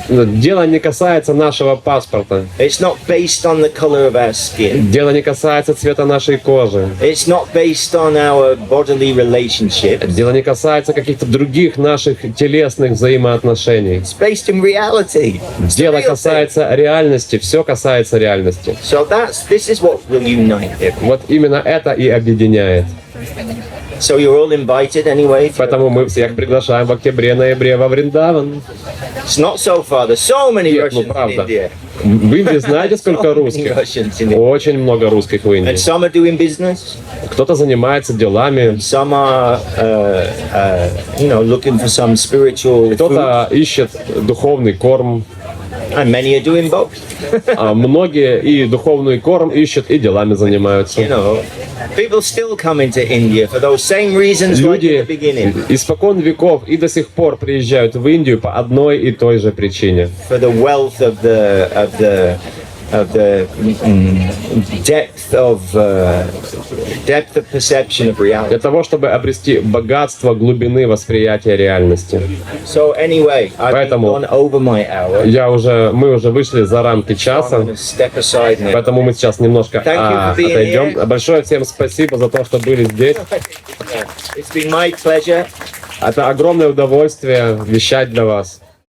Speaker 5: Дело не касается нашего паспорта,
Speaker 1: it's not based on the color of our skin,
Speaker 5: дело не касается цвета нашей кожи,
Speaker 1: it's not based on our bodily relationships,
Speaker 5: дело не касается каких-то других наших телесных взаимоотношений.
Speaker 1: it's based in reality. It's the
Speaker 5: Дело
Speaker 1: real thing.
Speaker 5: касается реальности, все касается реальности.
Speaker 1: So this is what will unite it.
Speaker 5: Вот именно это и объединяет.
Speaker 1: So you're all invited anyway.
Speaker 5: Поэтому мы всех приглашаем в октябре-ноябре во Вриндаван.
Speaker 1: It's not so far. There's so many
Speaker 5: Нет, ну
Speaker 1: Russians in
Speaker 5: правда.
Speaker 1: India.
Speaker 5: В Индии знаете, сколько
Speaker 1: So many
Speaker 5: русских?
Speaker 1: Russians in India.
Speaker 5: Очень много русских в
Speaker 1: And
Speaker 5: Индии.
Speaker 1: some are doing business.
Speaker 5: Кто-то занимается делами,
Speaker 1: Some are, looking for some spiritual food,
Speaker 5: кто-то ищет духовный корм,
Speaker 1: and many are doing both.
Speaker 5: а многие и духовный корм ищут, и делами занимаются.
Speaker 1: People still come into India for those same reasons like in
Speaker 5: Люди
Speaker 1: the beginning,
Speaker 5: испокон веков и до сих пор приезжают в Индию по одной и той же причине.
Speaker 1: for the wealth of the depth of perception of reality.
Speaker 5: Для того, чтобы обрести богатство глубины восприятия реальности.
Speaker 1: So anyway, I've
Speaker 5: Поэтому
Speaker 1: gone over my hour.
Speaker 5: Мы уже вышли за рамки
Speaker 1: I'm
Speaker 5: часа,
Speaker 1: going to step aside now.
Speaker 5: поэтому мы сейчас немножко
Speaker 1: Thank you for being
Speaker 5: отойдем.
Speaker 1: here.
Speaker 5: Большое всем спасибо за то, что были здесь.
Speaker 1: It's been my pleasure.
Speaker 5: Это огромное удовольствие вещать для вас.